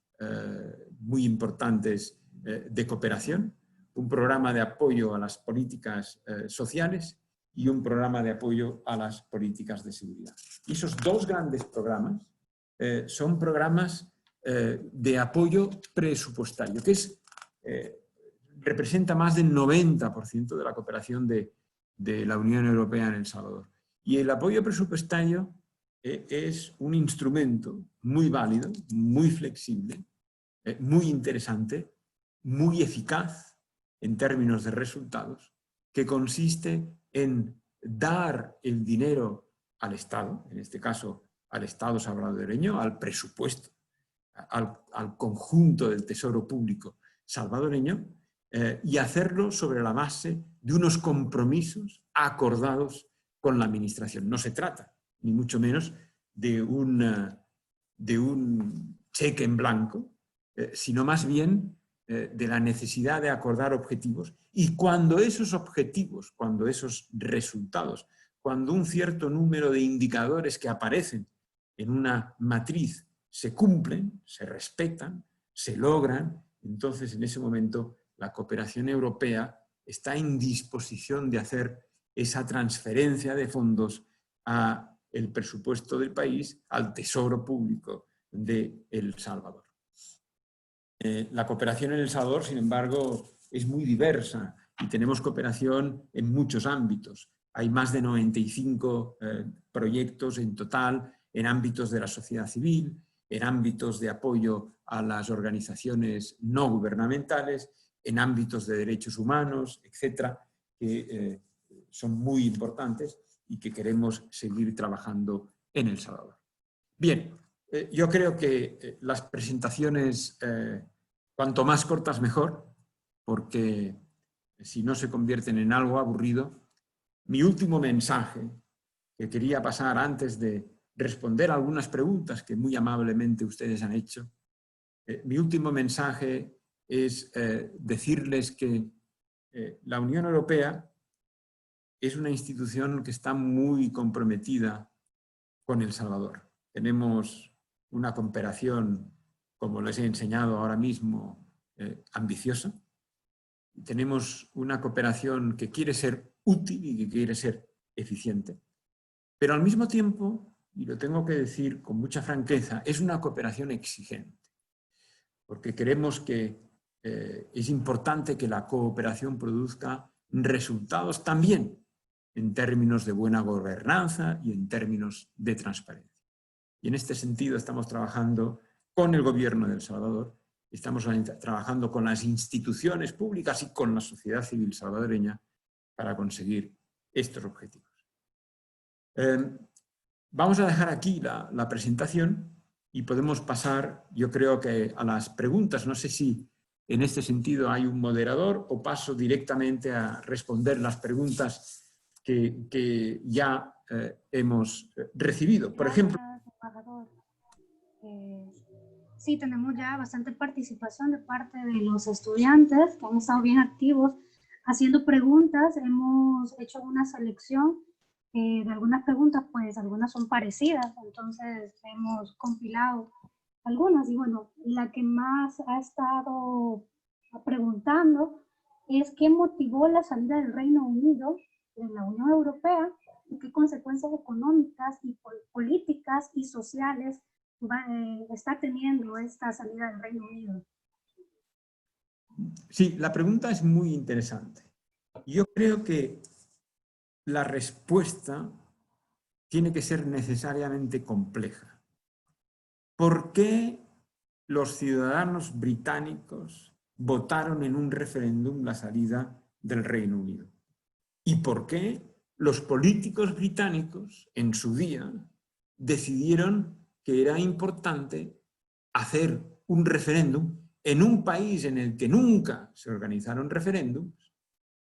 muy importantes de cooperación. Un programa de apoyo a las políticas sociales y un programa de apoyo a las políticas de seguridad. Y esos dos grandes programas son programas de apoyo presupuestario, que representa más del 90% de la cooperación de la Unión Europea en El Salvador. Y el apoyo presupuestario es un instrumento muy válido, muy flexible, muy interesante, muy eficaz en términos de resultados, que consiste en dar el dinero al Estado, en este caso al Estado salvadoreño, al presupuesto, al conjunto del tesoro público salvadoreño, y hacerlo sobre la base de unos compromisos acordados con la administración. No se trata, ni mucho menos, de un cheque en blanco, sino más bien de la necesidad de acordar objetivos. Y cuando esos objetivos, cuando esos resultados, cuando un cierto número de indicadores que aparecen en una matriz se cumplen, se respetan, se logran, entonces en ese momento la cooperación europea está en disposición de hacer esa transferencia de fondos al presupuesto del país, al tesoro público de El Salvador. La cooperación en El Salvador, sin embargo, es muy diversa y tenemos cooperación en muchos ámbitos. Hay más de 95 proyectos en total en ámbitos de la sociedad civil, en ámbitos de apoyo a las organizaciones no gubernamentales, en ámbitos de derechos humanos, etcétera, que son muy importantes y que queremos seguir trabajando en El Salvador. Bien, yo creo que las presentaciones, cuanto más cortas mejor, porque si no se convierten en algo aburrido. Mi último mensaje que quería pasar antes de responder a algunas preguntas que muy amablemente ustedes han hecho, mi último mensaje es decirles que la Unión Europea es una institución que está muy comprometida con El Salvador. Tenemos una cooperación, como les he enseñado ahora mismo, ambiciosa. Tenemos una cooperación que quiere ser útil y que quiere ser eficiente. Pero al mismo tiempo, y lo tengo que decir con mucha franqueza, es una cooperación exigente. Porque creemos que es importante que la cooperación produzca resultados también en términos de buena gobernanza y en términos de transparencia. Y en este sentido estamos trabajando con el gobierno de El Salvador, estamos trabajando con las instituciones públicas y con la sociedad civil salvadoreña para conseguir estos objetivos. Vamos a dejar aquí la presentación y podemos pasar, yo creo que a las preguntas. No sé si en este sentido hay un moderador o paso directamente a responder las preguntas que ya hemos recibido. Por ejemplo, embajador. Sí, tenemos ya bastante participación de parte de los estudiantes que han estado bien activos haciendo preguntas. Hemos hecho una selección de algunas preguntas, pues algunas son parecidas, entonces hemos compilado algunas. Y bueno, la que más ha estado preguntando es qué motivó la salida del Reino Unido de la Unión Europea y qué consecuencias económicas y políticas y sociales está teniendo esta salida del Reino Unido. Sí, la pregunta es muy interesante. Yo creo que la respuesta tiene que ser necesariamente compleja. ¿Por qué los ciudadanos británicos votaron en un referéndum la salida del Reino Unido? ¿Y por qué los políticos británicos en su día decidieron que era importante hacer un referéndum en un país en el que nunca se organizaron referéndums,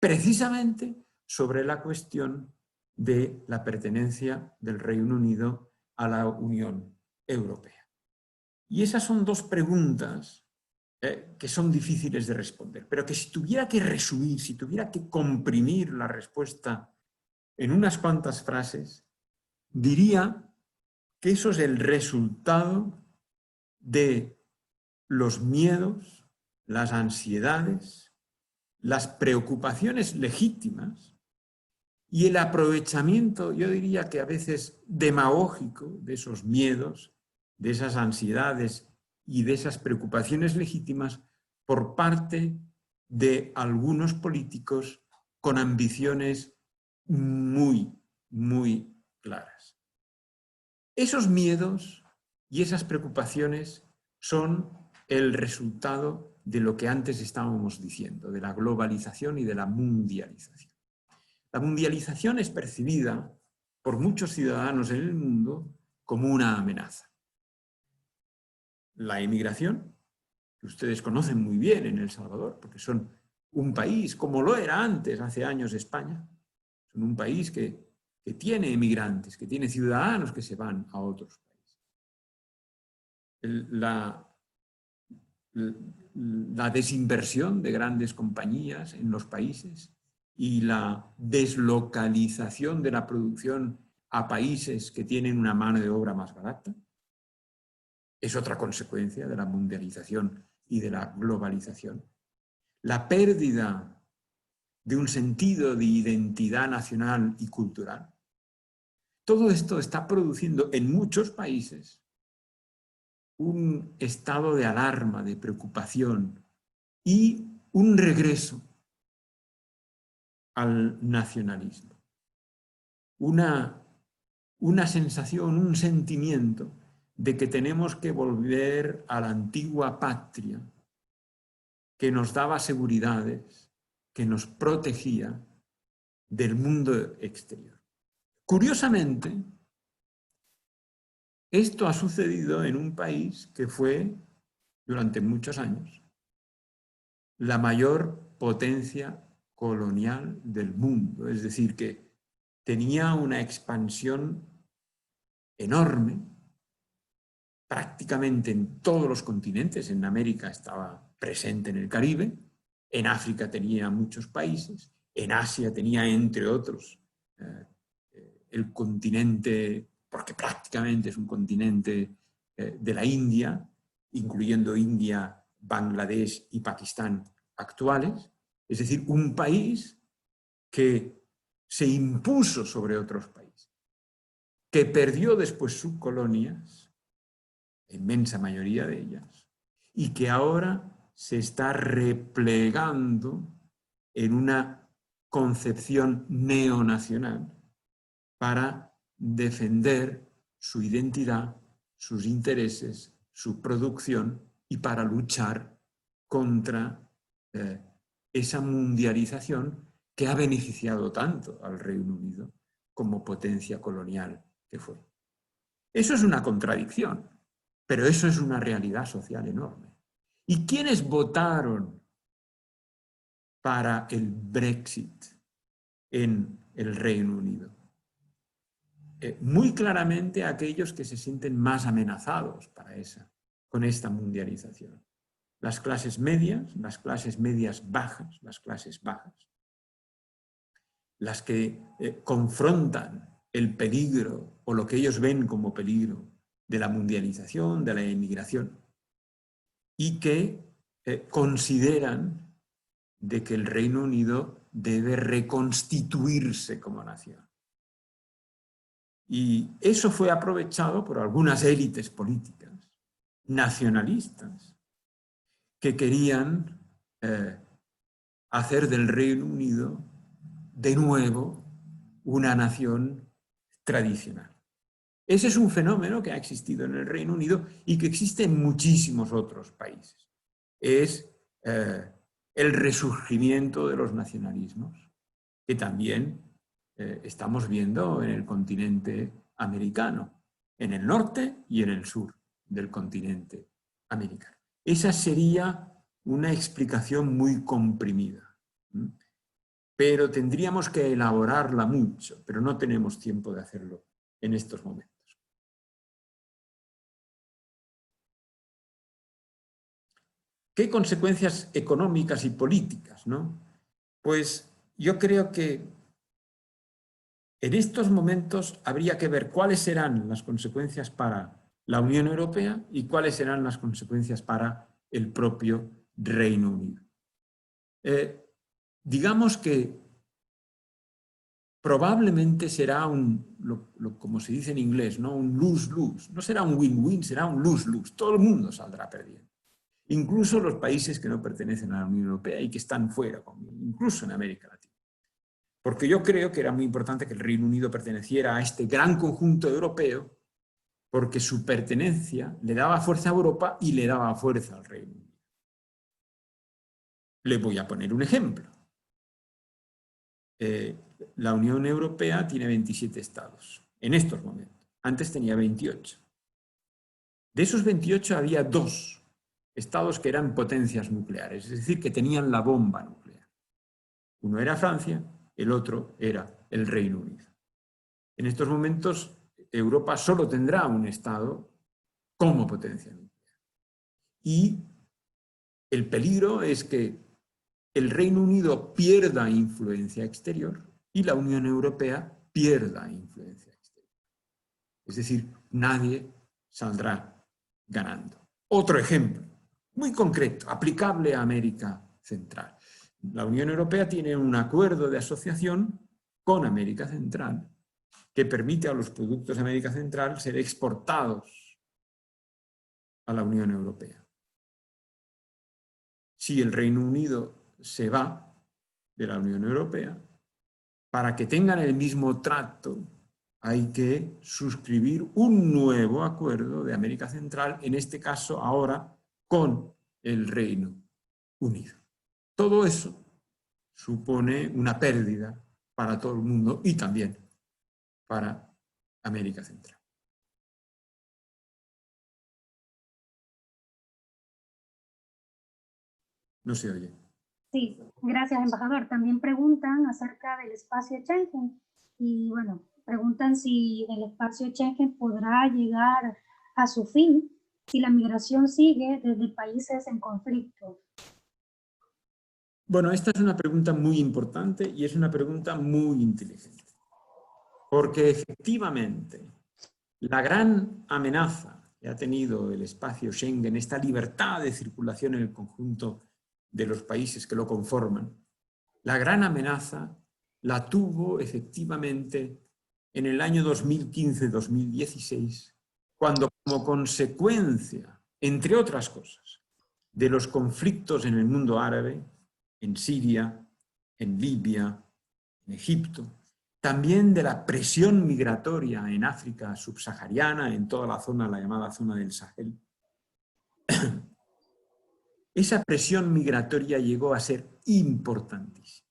precisamente sobre la cuestión de la pertenencia del Reino Unido a la Unión Europea? Y esas son dos preguntas que son difíciles de responder, pero que si tuviera que resumir, si tuviera que comprimir la respuesta en unas cuantas frases, diría que eso es el resultado de los miedos, las ansiedades, las preocupaciones legítimas y el aprovechamiento, yo diría que a veces demagógico, de esos miedos, de esas ansiedades y de esas preocupaciones legítimas por parte de algunos políticos con ambiciones muy, muy claras. Esos miedos y esas preocupaciones son el resultado de lo que antes estábamos diciendo, de la globalización y de la mundialización. La mundialización es percibida por muchos ciudadanos en el mundo como una amenaza. La emigración, que ustedes conocen muy bien en El Salvador, porque son un país, como lo era antes, hace años España, son un país que tiene emigrantes, que tiene ciudadanos que se van a otros países. La desinversión de grandes compañías en los países y la deslocalización de la producción a países que tienen una mano de obra más barata es otra consecuencia de la mundialización y de la globalización. La pérdida de un sentido de identidad nacional y cultural. Todo esto está produciendo en muchos países un estado de alarma, de preocupación y un regreso al nacionalismo. Una sensación, un sentimiento de que tenemos que volver a la antigua patria que nos daba seguridades, que nos protegía del mundo exterior. Curiosamente, esto ha sucedido en un país que fue, durante muchos años, la mayor potencia colonial del mundo, es decir, que tenía una expansión enorme, prácticamente en todos los continentes. En América estaba presente en el Caribe, en África tenía muchos países, en Asia tenía, entre otros, el continente, porque prácticamente es un continente de la India, incluyendo India, Bangladesh y Pakistán actuales, es decir, un país que se impuso sobre otros países, que perdió después sus colonias, la inmensa mayoría de ellas, y que ahora se está replegando en una concepción neonacional para defender su identidad, sus intereses, su producción y para luchar contra esa mundialización que ha beneficiado tanto al Reino Unido como potencia colonial que fue. Eso es una contradicción, pero eso es una realidad social enorme. ¿Y quiénes votaron para el Brexit en el Reino Unido. Muy claramente aquellos que se sienten más amenazados con esta mundialización. Las clases medias bajas, las clases bajas, las que confrontan el peligro o lo que ellos ven como peligro de la mundialización, de la emigración, y que consideran de que el Reino Unido debe reconstituirse como nación. Y eso fue aprovechado por algunas élites políticas nacionalistas que querían hacer del Reino Unido de nuevo una nación tradicional. Ese es un fenómeno que ha existido en el Reino Unido y que existe en muchísimos otros países. Es el resurgimiento de los nacionalismos, que también estamos viendo en el continente americano, en el norte y en el sur del continente americano. Esa sería una explicación muy comprimida, pero tendríamos que elaborarla mucho, pero no tenemos tiempo de hacerlo en estos momentos. ¿Qué consecuencias económicas y políticas, no? Pues yo creo que en estos momentos habría que ver cuáles serán las consecuencias para la Unión Europea y cuáles serán las consecuencias para el propio Reino Unido. Digamos que probablemente será como se dice en inglés, ¿no? Un lose-lose. No será un win-win, será un lose-lose. Todo el mundo saldrá perdiendo. Incluso los países que no pertenecen a la Unión Europea y que están fuera, incluso en América Latina. Porque yo creo que era muy importante que el Reino Unido perteneciera a este gran conjunto europeo, porque su pertenencia le daba fuerza a Europa y le daba fuerza al Reino Unido. Le voy a poner un ejemplo. La Unión Europea tiene 27 estados, en estos momentos. Antes tenía 28. De esos 28 había 2 estados que eran potencias nucleares, es decir, que tenían la bomba nuclear. Uno era Francia, el otro era el Reino Unido. En estos momentos, Europa solo tendrá un estado como potencia nuclear. Y el peligro es que el Reino Unido pierda influencia exterior y la Unión Europea pierda influencia exterior. Es decir, nadie saldrá ganando. Otro ejemplo, muy concreto, aplicable a América Central. La Unión Europea tiene un acuerdo de asociación con América Central que permite a los productos de América Central ser exportados a la Unión Europea. Si el Reino Unido se va de la Unión Europea, para que tengan el mismo trato hay que suscribir un nuevo acuerdo de América Central, en este caso ahora con el Reino Unido. Todo eso supone una pérdida para todo el mundo y también para América Central. No se oye. Sí, gracias, embajador. También preguntan acerca del espacio Schengen y, bueno, preguntan si el espacio Schengen podrá llegar a su fin si la migración sigue desde países en conflicto. Bueno, esta es una pregunta muy importante y es una pregunta muy inteligente. Porque efectivamente, la gran amenaza que ha tenido el espacio Schengen, esta libertad de circulación en el conjunto de los países que lo conforman, la gran amenaza la tuvo efectivamente en el año 2015-2016, cuando como consecuencia, entre otras cosas, de los conflictos en el mundo árabe, en Siria, en Libia, en Egipto, también de la presión migratoria en África subsahariana, en toda la zona, la llamada zona del Sahel. Esa presión migratoria llegó a ser importantísima.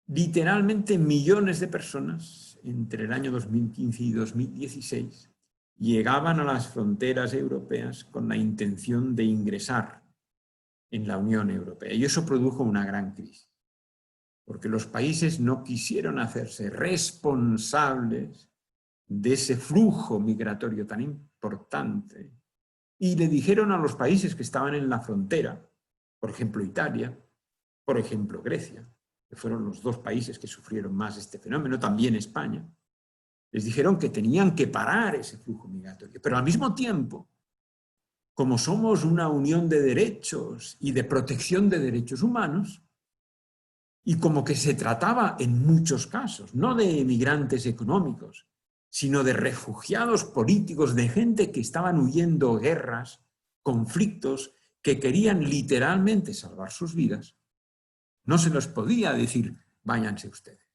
Literalmente millones de personas entre el año 2015 y 2016 llegaban a las fronteras europeas con la intención de ingresar en la Unión Europea. Y eso produjo una gran crisis. porque los países no quisieron hacerse responsables de ese flujo migratorio tan importante y le dijeron a los países que estaban en la frontera, por ejemplo Italia, por ejemplo Grecia, que fueron los dos países que sufrieron más este fenómeno, también España, les dijeron que tenían que parar ese flujo migratorio, pero al mismo tiempo, como somos una unión de derechos y de protección de derechos humanos, y como que se trataba en muchos casos, no de emigrantes económicos, sino de refugiados políticos, de gente que estaban huyendo guerras, conflictos, que querían literalmente salvar sus vidas, no se les podía decir, váyanse ustedes.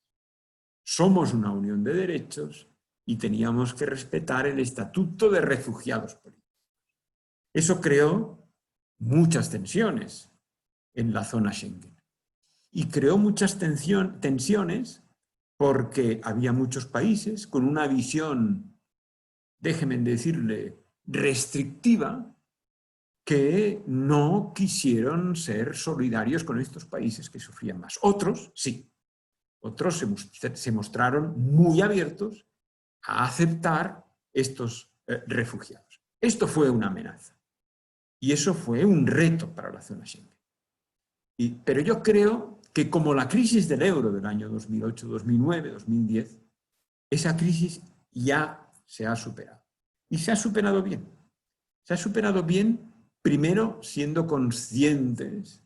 Somos una unión de derechos y teníamos que respetar el estatuto de refugiados políticos. Eso creó muchas tensiones en la zona Schengen. Y creó muchas tensiones porque había muchos países con una visión, déjenme decirle, restrictiva, que no quisieron ser solidarios con estos países que sufrían más. Otros, sí. Otros se mostraron muy abiertos a aceptar estos refugiados. Esto fue una amenaza. Y eso fue un reto para la zona Schengen. Pero yo creo que como la crisis del euro del año 2008, 2009, 2010, esa crisis ya se ha superado. Y se ha superado bien. Se ha superado bien, primero siendo conscientes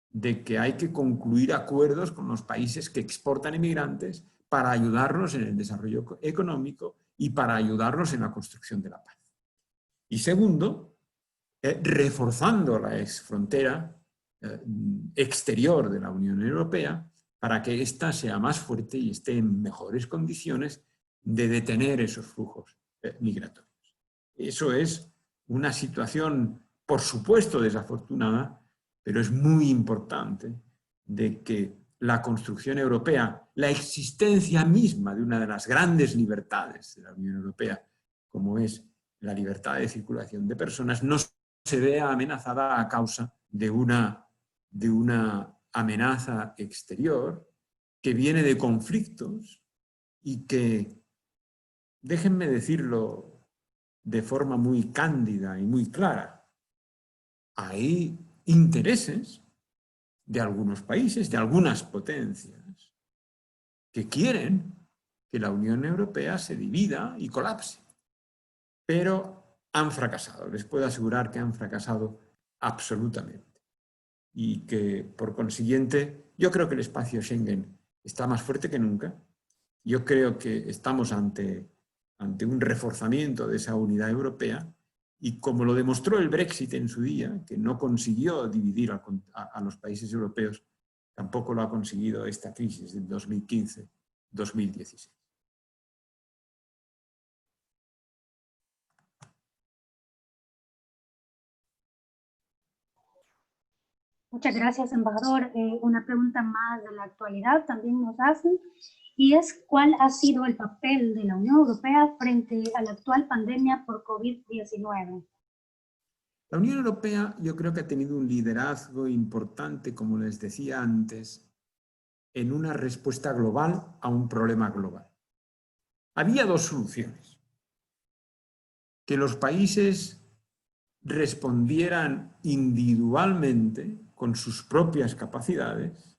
de que hay que concluir acuerdos con los países que exportan inmigrantes para ayudarnos en el desarrollo económico y para ayudarnos en la construcción de la paz. Y segundo, reforzando la frontera exterior de la Unión Europea para que ésta sea más fuerte y esté en mejores condiciones de detener esos flujos migratorios. Eso es una situación, por supuesto, desafortunada, pero es muy importante de que la construcción europea, la existencia misma de una de las grandes libertades de la Unión Europea, como es la libertad de circulación de personas, no se vea amenazada a causa de una amenaza exterior que viene de conflictos y que, déjenme decirlo de forma muy cándida y muy clara, hay intereses de algunos países, de algunas potencias, que quieren que la Unión Europea se divida y colapse. Pero han fracasado, les puedo asegurar que han fracasado absolutamente. Y que, por consiguiente, yo creo que el espacio Schengen está más fuerte que nunca. Yo creo que estamos ante un reforzamiento de esa unidad europea y como lo demostró el Brexit en su día, que no consiguió dividir a los países europeos, tampoco lo ha conseguido esta crisis del 2015-2016. Muchas gracias, embajador. Una pregunta más de la actualidad también nos hacen, y es ¿cuál ha sido el papel de la Unión Europea frente a la actual pandemia por COVID-19? La Unión Europea yo creo que ha tenido un liderazgo importante, como les decía antes, en una respuesta global a un problema global. Había dos soluciones. Que los países respondieran individualmente con sus propias capacidades,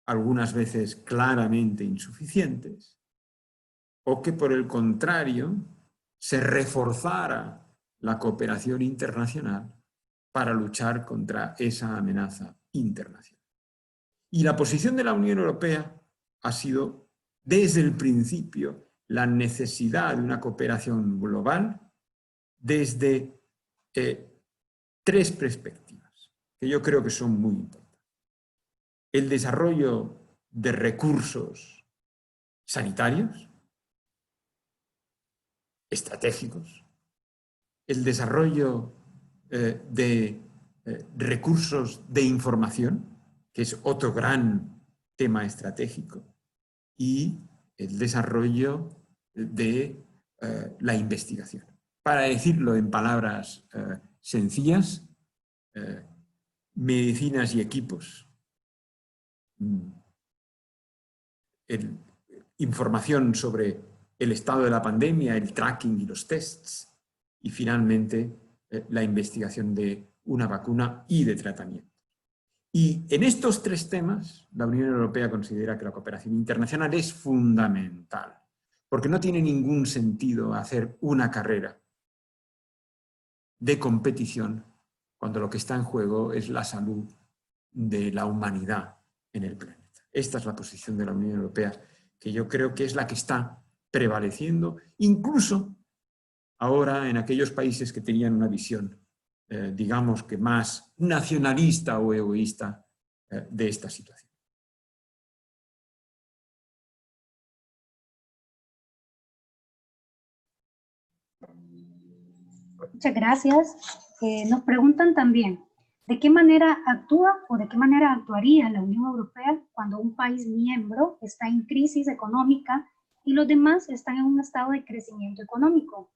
algunas veces claramente insuficientes, o que por el contrario se reforzara la cooperación internacional para luchar contra esa amenaza internacional. Y la posición de la Unión Europea ha sido desde el principio la necesidad de una cooperación global desde tres perspectivas, que yo creo que son muy importantes. El desarrollo de recursos sanitarios, estratégicos, el desarrollo de recursos de información, que es otro gran tema estratégico, y el desarrollo de la investigación. Para decirlo en palabras sencillas, medicinas y equipos, información sobre el estado de la pandemia, el tracking y los tests, y finalmente la investigación de una vacuna y de tratamiento. Y en estos tres temas, la Unión Europea considera que la cooperación internacional es fundamental, porque no tiene ningún sentido hacer una carrera de competición cuando lo que está en juego es la salud de la humanidad en el planeta. Esta es la posición de la Unión Europea, que yo creo que es la que está prevaleciendo, incluso ahora en aquellos países que tenían una visión, digamos que más nacionalista o egoísta de esta situación. Muchas gracias. Nos preguntan también, ¿de qué manera actúa o de qué manera actuaría la Unión Europea cuando un país miembro está en crisis económica y los demás están en un estado de crecimiento económico?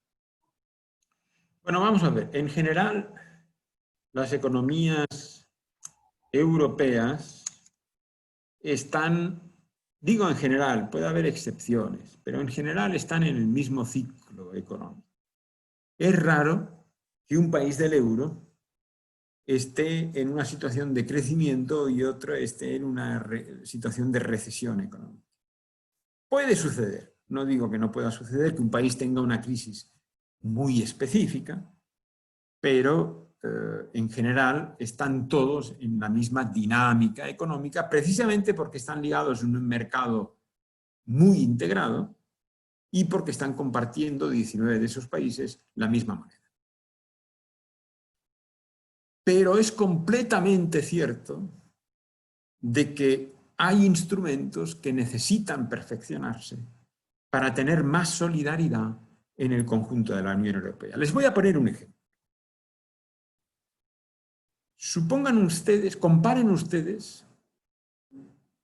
Bueno, vamos a ver. En general, las economías europeas están, digo en general, puede haber excepciones, pero en general están en el mismo ciclo económico. Es raro que un país del euro esté en una situación de crecimiento y otro esté en una situación de recesión económica. Puede suceder, no digo que no pueda suceder, que un país tenga una crisis muy específica, pero en general están todos en la misma dinámica económica, precisamente porque están ligados en un mercado muy integrado y porque están compartiendo 19 de esos países la misma moneda. Pero es completamente cierto de que hay instrumentos que necesitan perfeccionarse para tener más solidaridad en el conjunto de la Unión Europea. Les voy a poner un ejemplo. Supongan ustedes, comparen ustedes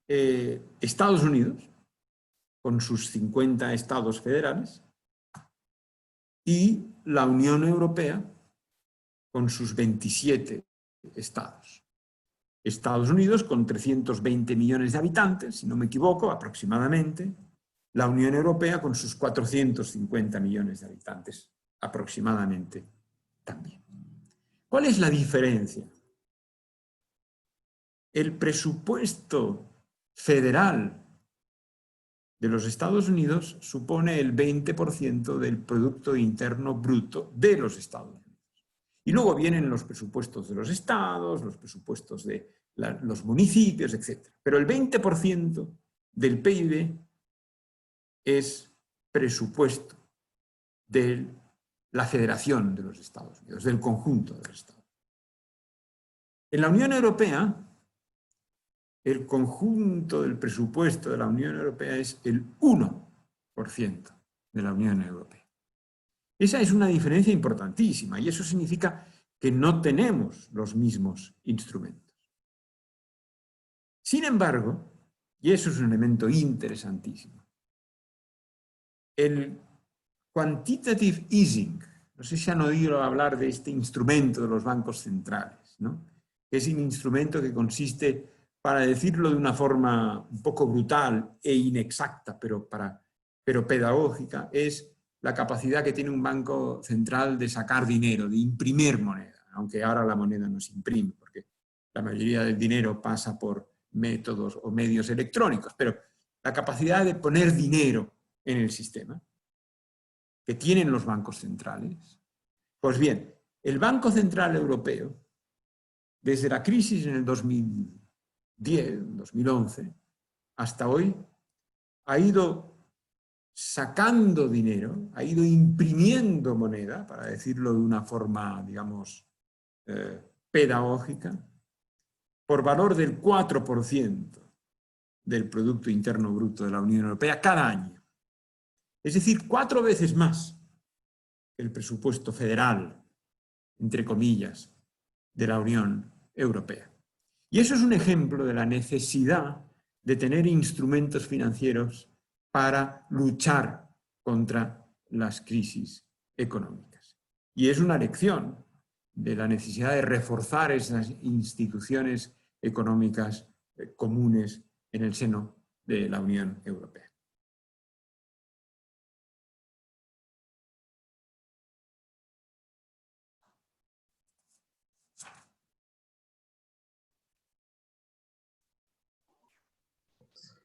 Estados Unidos con sus 50 estados federales y la Unión Europea con sus 27 estados. Estados Unidos con 320 millones de habitantes, si no me equivoco, aproximadamente. La Unión Europea con sus 450 millones de habitantes, aproximadamente también. ¿Cuál es la diferencia? El presupuesto federal de los Estados Unidos supone el 20% del Producto Interno Bruto de los Estados Unidos. Y luego vienen los presupuestos de los estados, los presupuestos de los municipios, etc. Pero el 20% del PIB es presupuesto de la Federación de los Estados Unidos, del conjunto de los Estados. En la Unión Europea, el conjunto del presupuesto de la Unión Europea es el 1% de la Unión Europea. Esa es una diferencia importantísima y eso significa que no tenemos los mismos instrumentos. Sin embargo, y eso es un elemento interesantísimo, el quantitative easing, no sé si han oído hablar de este instrumento de los bancos centrales, ¿no? Es un instrumento que consiste, para decirlo de una forma un poco brutal e inexacta, pero pedagógica, es la capacidad que tiene un banco central de sacar dinero, de imprimir moneda, aunque ahora la moneda no se imprime, porque la mayoría del dinero pasa por métodos o medios electrónicos, pero la capacidad de poner dinero en el sistema que tienen los bancos centrales. Pues bien, el Banco Central Europeo, desde la crisis en el 2010, 2011, hasta hoy, ha ido sacando dinero, ha ido imprimiendo moneda, para decirlo de una forma, digamos, pedagógica, por valor del 4% del Producto Interno Bruto de la Unión Europea cada año. Es decir, 4 veces más que el presupuesto federal, entre comillas, de la Unión Europea. Y eso es un ejemplo de la necesidad de tener instrumentos financieros para luchar contra las crisis económicas. Y es una lección de la necesidad de reforzar esas instituciones económicas comunes en el seno de la Unión Europea.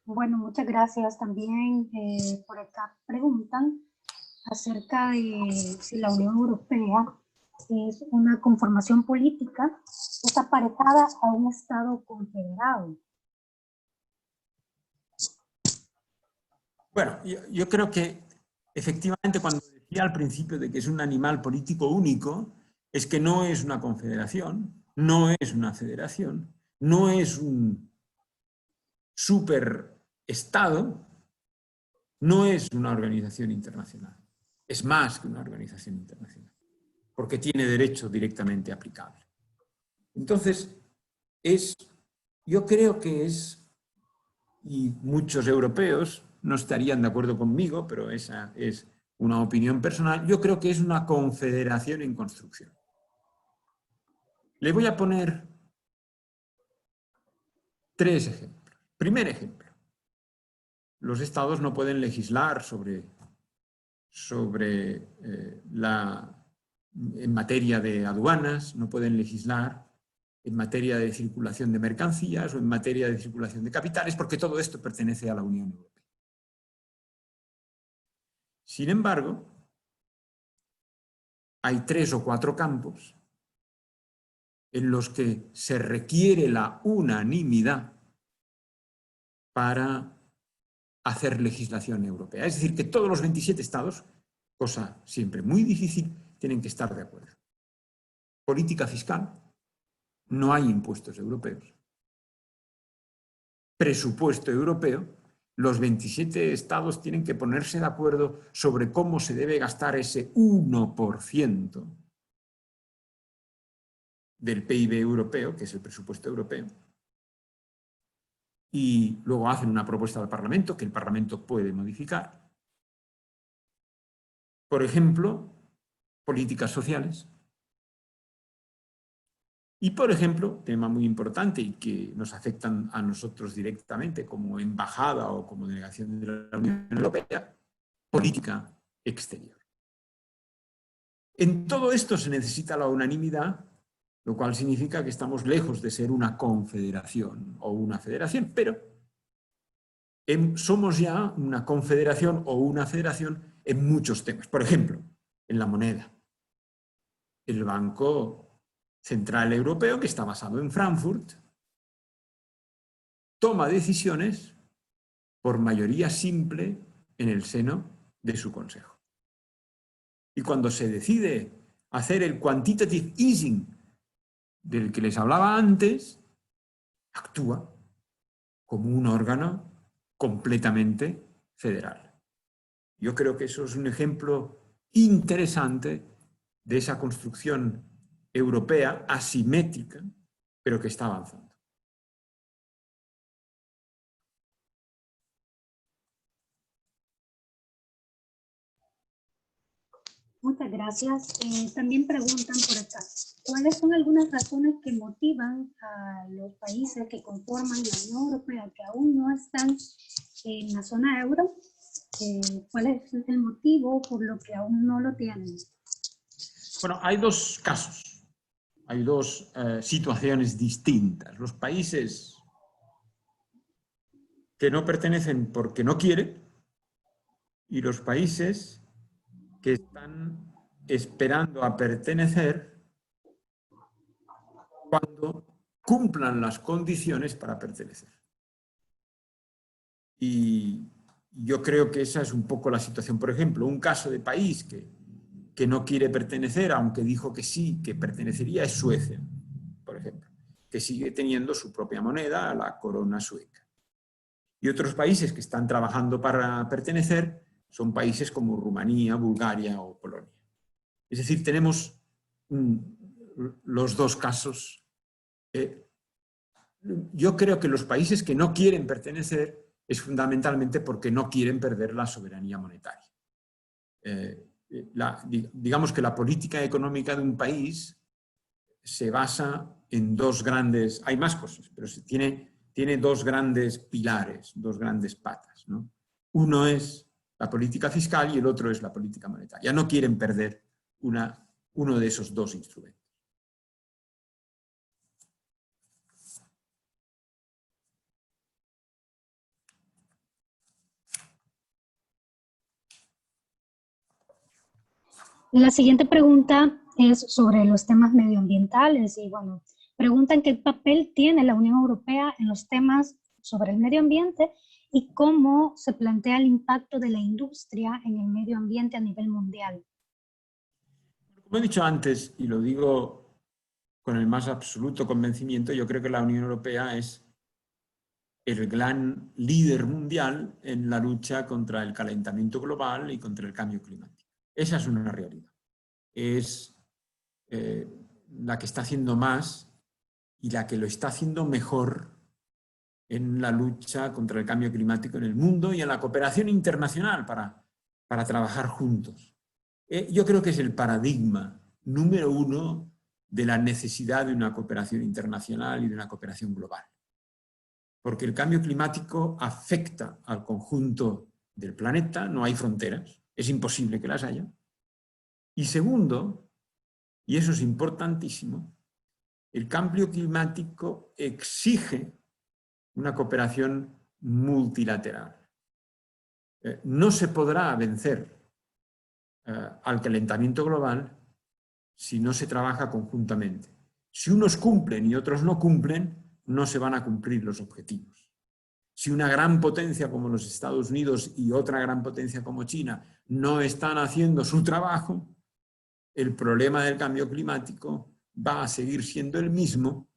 Bueno, muchas gracias. También por acá preguntan acerca de si la Unión Europea es una conformación política, es aparejada a un Estado confederado. Bueno, yo creo que efectivamente cuando decía al principio de que es un animal político único, es que no es una confederación, no es una federación, no es un superestado, no es una organización internacional. Es más que una organización internacional, porque tiene derecho directamente aplicable. Entonces, yo creo que y muchos europeos no estarían de acuerdo conmigo, pero esa es una opinión personal, yo creo que es una confederación en construcción. Le voy a poner 3 ejemplos. Primer ejemplo. Los estados no pueden legislar en materia de aduanas, no pueden legislar en materia de circulación de mercancías o en materia de circulación de capitales, porque todo esto pertenece a la Unión Europea. Sin embargo, hay 3 o 4 campos en los que se requiere la unanimidad para hacer legislación europea. Es decir, que todos los 27 estados, cosa siempre muy difícil, tienen que estar de acuerdo. Política fiscal, no hay impuestos europeos. Presupuesto europeo, los 27 estados tienen que ponerse de acuerdo sobre cómo se debe gastar ese 1% del PIB europeo, que es el presupuesto europeo, y luego hacen una propuesta al Parlamento, que el Parlamento puede modificar. Por ejemplo, políticas sociales. Y, por ejemplo, tema muy importante y que nos afectan a nosotros directamente como embajada o como delegación de la Unión Europea, política exterior. En todo esto se necesita la unanimidad, lo cual significa que estamos lejos de ser una confederación o una federación, pero somos ya una confederación o una federación en muchos temas. Por ejemplo, en la moneda. El Banco Central Europeo, que está basado en Frankfurt, toma decisiones por mayoría simple en el seno de su consejo. Y cuando se decide hacer el quantitative easing del que les hablaba antes, actúa como un órgano completamente federal. Yo creo que eso es un ejemplo interesante de esa construcción europea asimétrica, pero que está avanzando. Muchas gracias. También preguntan por acá, ¿cuáles son algunas razones que motivan a los países que conforman la Unión Europea que aún no están en la zona euro? ¿Cuál es el motivo por lo que aún no lo tienen? Bueno, hay 2 casos, hay 2 situaciones distintas. Los países que no pertenecen porque no quieren y los países que están esperando a pertenecer cuando cumplan las condiciones para pertenecer. Y yo creo que esa es un poco la situación. Por ejemplo, un caso de país que no quiere pertenecer, aunque dijo que sí, que pertenecería, es Suecia, por ejemplo, que sigue teniendo su propia moneda, la corona sueca. Y otros países que están trabajando para pertenecer son países como Rumanía, Bulgaria o Polonia. Es decir, tenemos los 2 casos. Yo creo que los países que no quieren pertenecer es fundamentalmente porque no quieren perder la soberanía monetaria. Digamos que la política económica de un país se basa en 2 grandes, hay más cosas, pero se tiene tiene dos grandes pilares, dos grandes patas, ¿no? Uno es la política fiscal y el otro es la política monetaria. No quieren perder uno de esos dos instrumentos. La siguiente pregunta es sobre los temas medioambientales y bueno, preguntan qué papel tiene la Unión Europea en los temas sobre el medio ambiente y cómo se plantea el impacto de la industria en el medio ambiente a nivel mundial. Como he dicho antes, y lo digo con el más absoluto convencimiento, yo creo que la Unión Europea es el gran líder mundial en la lucha contra el calentamiento global y contra el cambio climático. Esa es una realidad. Es la que está haciendo más y la que lo está haciendo mejor en la lucha contra el cambio climático en el mundo y en la cooperación internacional para trabajar juntos. Yo creo que es el paradigma número uno de la necesidad de una cooperación internacional y de una cooperación global. Porque el cambio climático afecta al conjunto del planeta, no hay fronteras, es imposible que las haya. Y segundo, y eso es importantísimo, el cambio climático exige una cooperación multilateral. No se podrá vencer al calentamiento global si no se trabaja conjuntamente. Si unos cumplen y otros no cumplen, no se van a cumplir los objetivos. Si una gran potencia como los Estados Unidos y otra gran potencia como China no están haciendo su trabajo, el problema del cambio climático va a seguir siendo el mismo,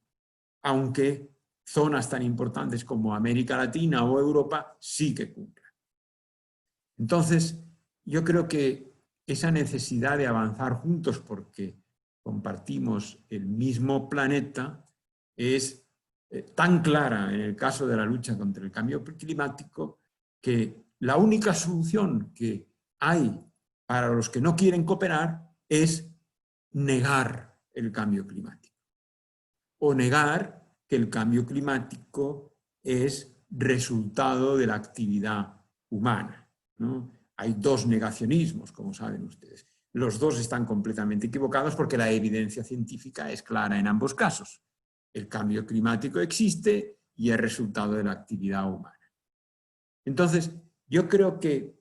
aunque zonas tan importantes como América Latina o Europa sí que cumplan. Entonces, yo creo que esa necesidad de avanzar juntos porque compartimos el mismo planeta es tan clara en el caso de la lucha contra el cambio climático que la única solución que hay para los que no quieren cooperar es negar el cambio climático o negar que el cambio climático es resultado de la actividad humana, ¿no? Hay dos negacionismos, como saben ustedes. Los dos están completamente equivocados porque la evidencia científica es clara en ambos casos. El cambio climático existe y es resultado de la actividad humana. Entonces, yo creo que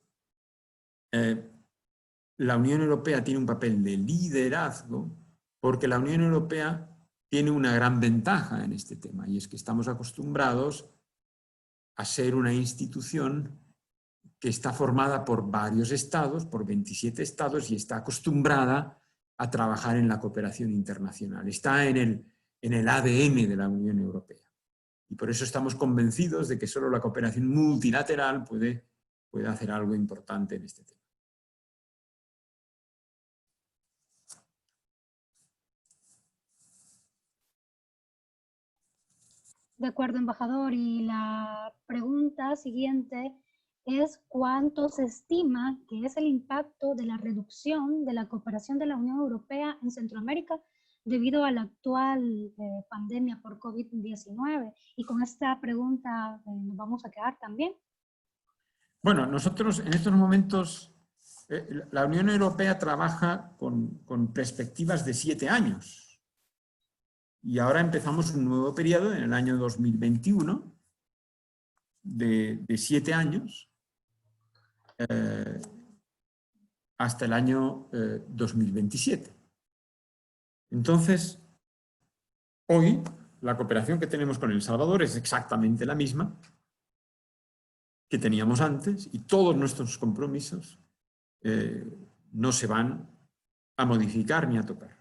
la Unión Europea tiene un papel de liderazgo porque la Unión Europea tiene una gran ventaja en este tema y es que estamos acostumbrados a ser una institución que está formada por varios estados, por 27 estados y está acostumbrada a trabajar en la cooperación internacional. Está en el ADN de la Unión Europea. Y por eso estamos convencidos de que solo la cooperación multilateral puede hacer algo importante en este tema. De acuerdo, embajador. Y la pregunta siguiente es ¿cuánto se estima que es el impacto de la reducción de la cooperación de la Unión Europea en Centroamérica debido a la actual pandemia por COVID-19? Y con esta pregunta nos vamos a quedar también. Bueno, nosotros en estos momentos, la Unión Europea trabaja con perspectivas de 7 años. Y ahora empezamos un nuevo periodo en el año 2021 de 7 años hasta el año 2027. Entonces, hoy la cooperación que tenemos con El Salvador es exactamente la misma que teníamos antes y todos nuestros compromisos no se van a modificar ni a tocar.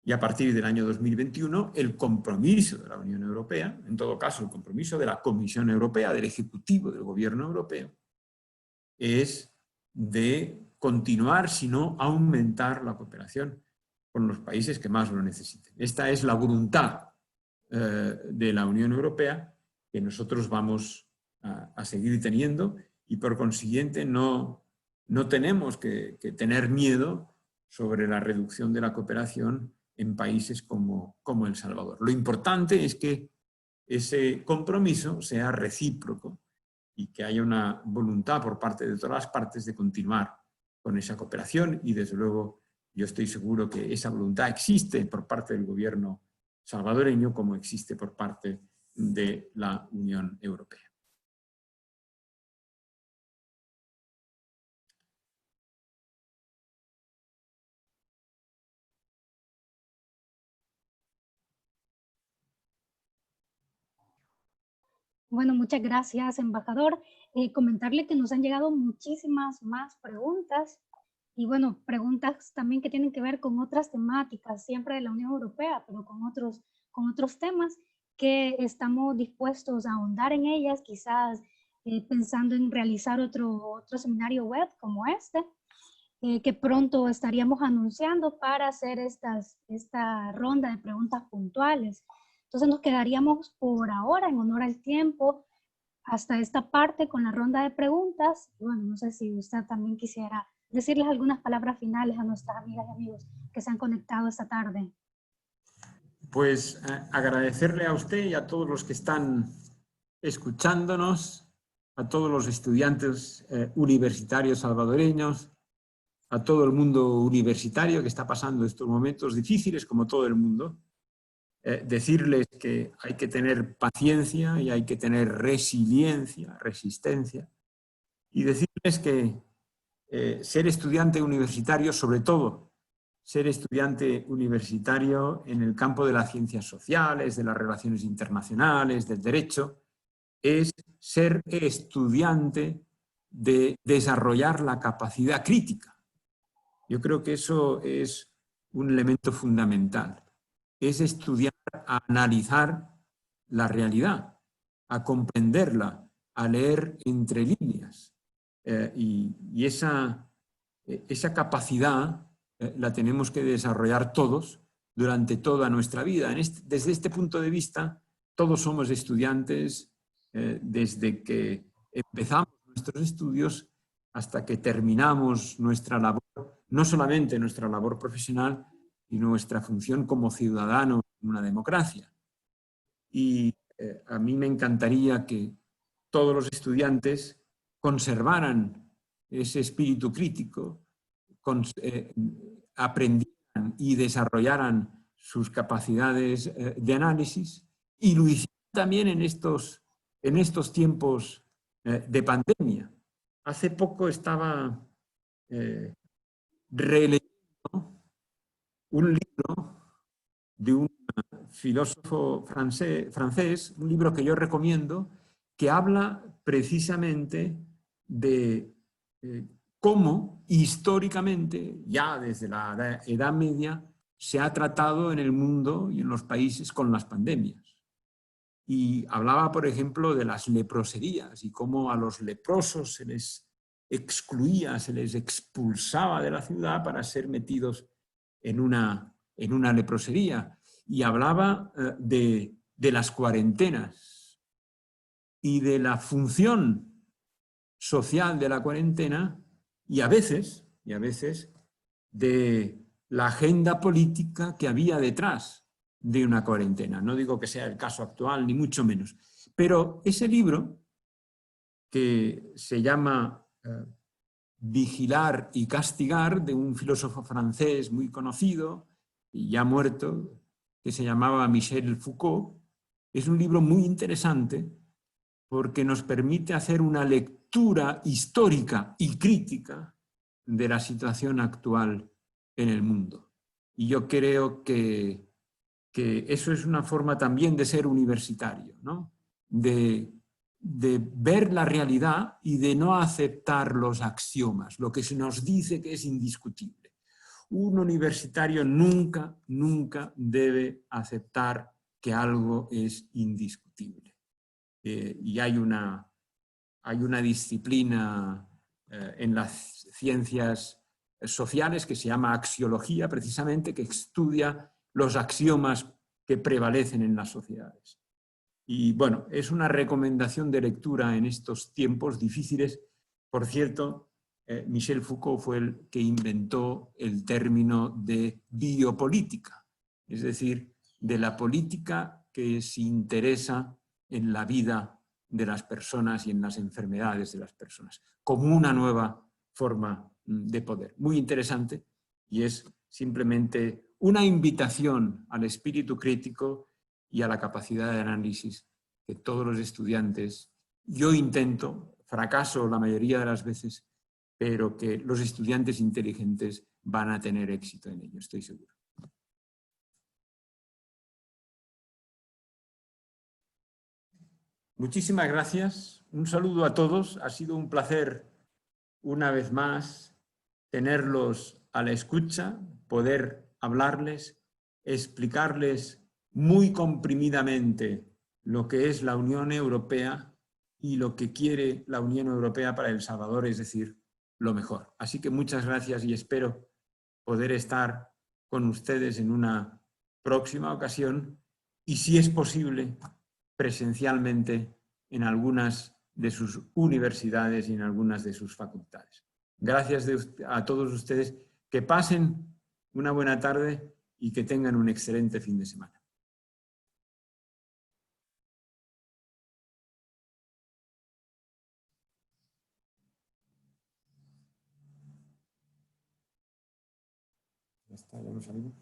Y a partir del año 2021, el compromiso de la Unión Europea, en todo caso el compromiso de la Comisión Europea, del Ejecutivo del Gobierno Europeo, es de continuar, si no aumentar la cooperación con los países que más lo necesiten. Esta es la voluntad de la Unión Europea que nosotros vamos a seguir teniendo y por consiguiente no tenemos que tener miedo sobre la reducción de la cooperación en países como El Salvador. Lo importante es que ese compromiso sea recíproco y que haya una voluntad por parte de todas las partes de continuar con esa cooperación, y desde luego yo estoy seguro que esa voluntad existe por parte del gobierno salvadoreño como existe por parte de la Unión Europea. Bueno, muchas gracias, embajador. Comentarle que nos han llegado muchísimas más preguntas y bueno, preguntas también que tienen que ver con otras temáticas, siempre de la Unión Europea, pero con otros temas que estamos dispuestos a ahondar en ellas, quizás pensando en realizar otro seminario web como este, que pronto estaríamos anunciando para hacer esta ronda de preguntas puntuales. Entonces nos quedaríamos por ahora, en honor al tiempo, hasta esta parte con la ronda de preguntas. Y bueno, no sé si usted también quisiera decirles algunas palabras finales a nuestras amigas y amigos que se han conectado esta tarde. Pues agradecerle a usted y a todos los que están escuchándonos, a todos los estudiantes universitarios salvadoreños, a todo el mundo universitario que está pasando estos momentos difíciles como todo el mundo. Decirles que hay que tener paciencia y hay que tener resiliencia, resistencia, y decirles que ser estudiante universitario, sobre todo ser estudiante universitario en el campo de las ciencias sociales, de las relaciones internacionales, del derecho, es ser estudiante de desarrollar la capacidad crítica. Yo creo que eso es un elemento fundamental. Es estudiar a analizar la realidad, a comprenderla, a leer entre líneas. Y esa capacidad la tenemos que desarrollar todos durante toda nuestra vida. Desde este punto de vista, todos somos estudiantes desde que empezamos nuestros estudios hasta que terminamos nuestra labor, no solamente nuestra labor profesional, sino nuestra función como ciudadanos en una democracia. Y a mí me encantaría que todos los estudiantes conservaran ese espíritu crítico, aprendieran y desarrollaran sus capacidades de análisis, y lo hicieran también en estos tiempos de pandemia. Hace poco estaba releyendo un libro de un filósofo francés, un libro que yo recomiendo, que habla precisamente de cómo históricamente, ya desde la Edad Media, se ha tratado en el mundo y en los países con las pandemias. Y hablaba, por ejemplo, de las leproserías y cómo a los leprosos se les excluía, se les expulsaba de la ciudad para ser metidos en una leprosería. Y hablaba de las cuarentenas y de la función social de la cuarentena, y a veces de la agenda política que había detrás de una cuarentena. No digo que sea el caso actual, ni mucho menos. Pero ese libro, que se llama Vigilar y castigar, de un filósofo francés muy conocido y ya muerto, que se llamaba Michel Foucault, es un libro muy interesante porque nos permite hacer una lectura histórica y crítica de la situación actual en el mundo. Y yo creo que eso es una forma también de ser universitario, ¿no? De ver la realidad y de no aceptar los axiomas, lo que se nos dice que es indiscutible. Un universitario nunca debe aceptar que algo es indiscutible. Y hay una disciplina en las ciencias sociales que se llama axiología, precisamente, que estudia los axiomas que prevalecen en las sociedades. Y bueno, es una recomendación de lectura en estos tiempos difíciles. Por cierto, Michel Foucault fue el que inventó el término de biopolítica, es decir, de la política que se interesa en la vida de las personas y en las enfermedades de las personas, como una nueva forma de poder. Muy interesante, y es simplemente una invitación al espíritu crítico y a la capacidad de análisis que todos los estudiantes, yo intento, fracaso la mayoría de las veces, pero que los estudiantes inteligentes van a tener éxito en ello, estoy seguro. Muchísimas gracias, un saludo a todos, ha sido un placer una vez más tenerlos a la escucha, poder hablarles, explicarles muy comprimidamente lo que es la Unión Europea y lo que quiere la Unión Europea para El Salvador, es decir, lo mejor. Así que muchas gracias y espero poder estar con ustedes en una próxima ocasión y, si es posible, presencialmente en algunas de sus universidades y en algunas de sus facultades. Gracias a todos ustedes. Que pasen una buena tarde y que tengan un excelente fin de semana. Ya está, ya lo salimos.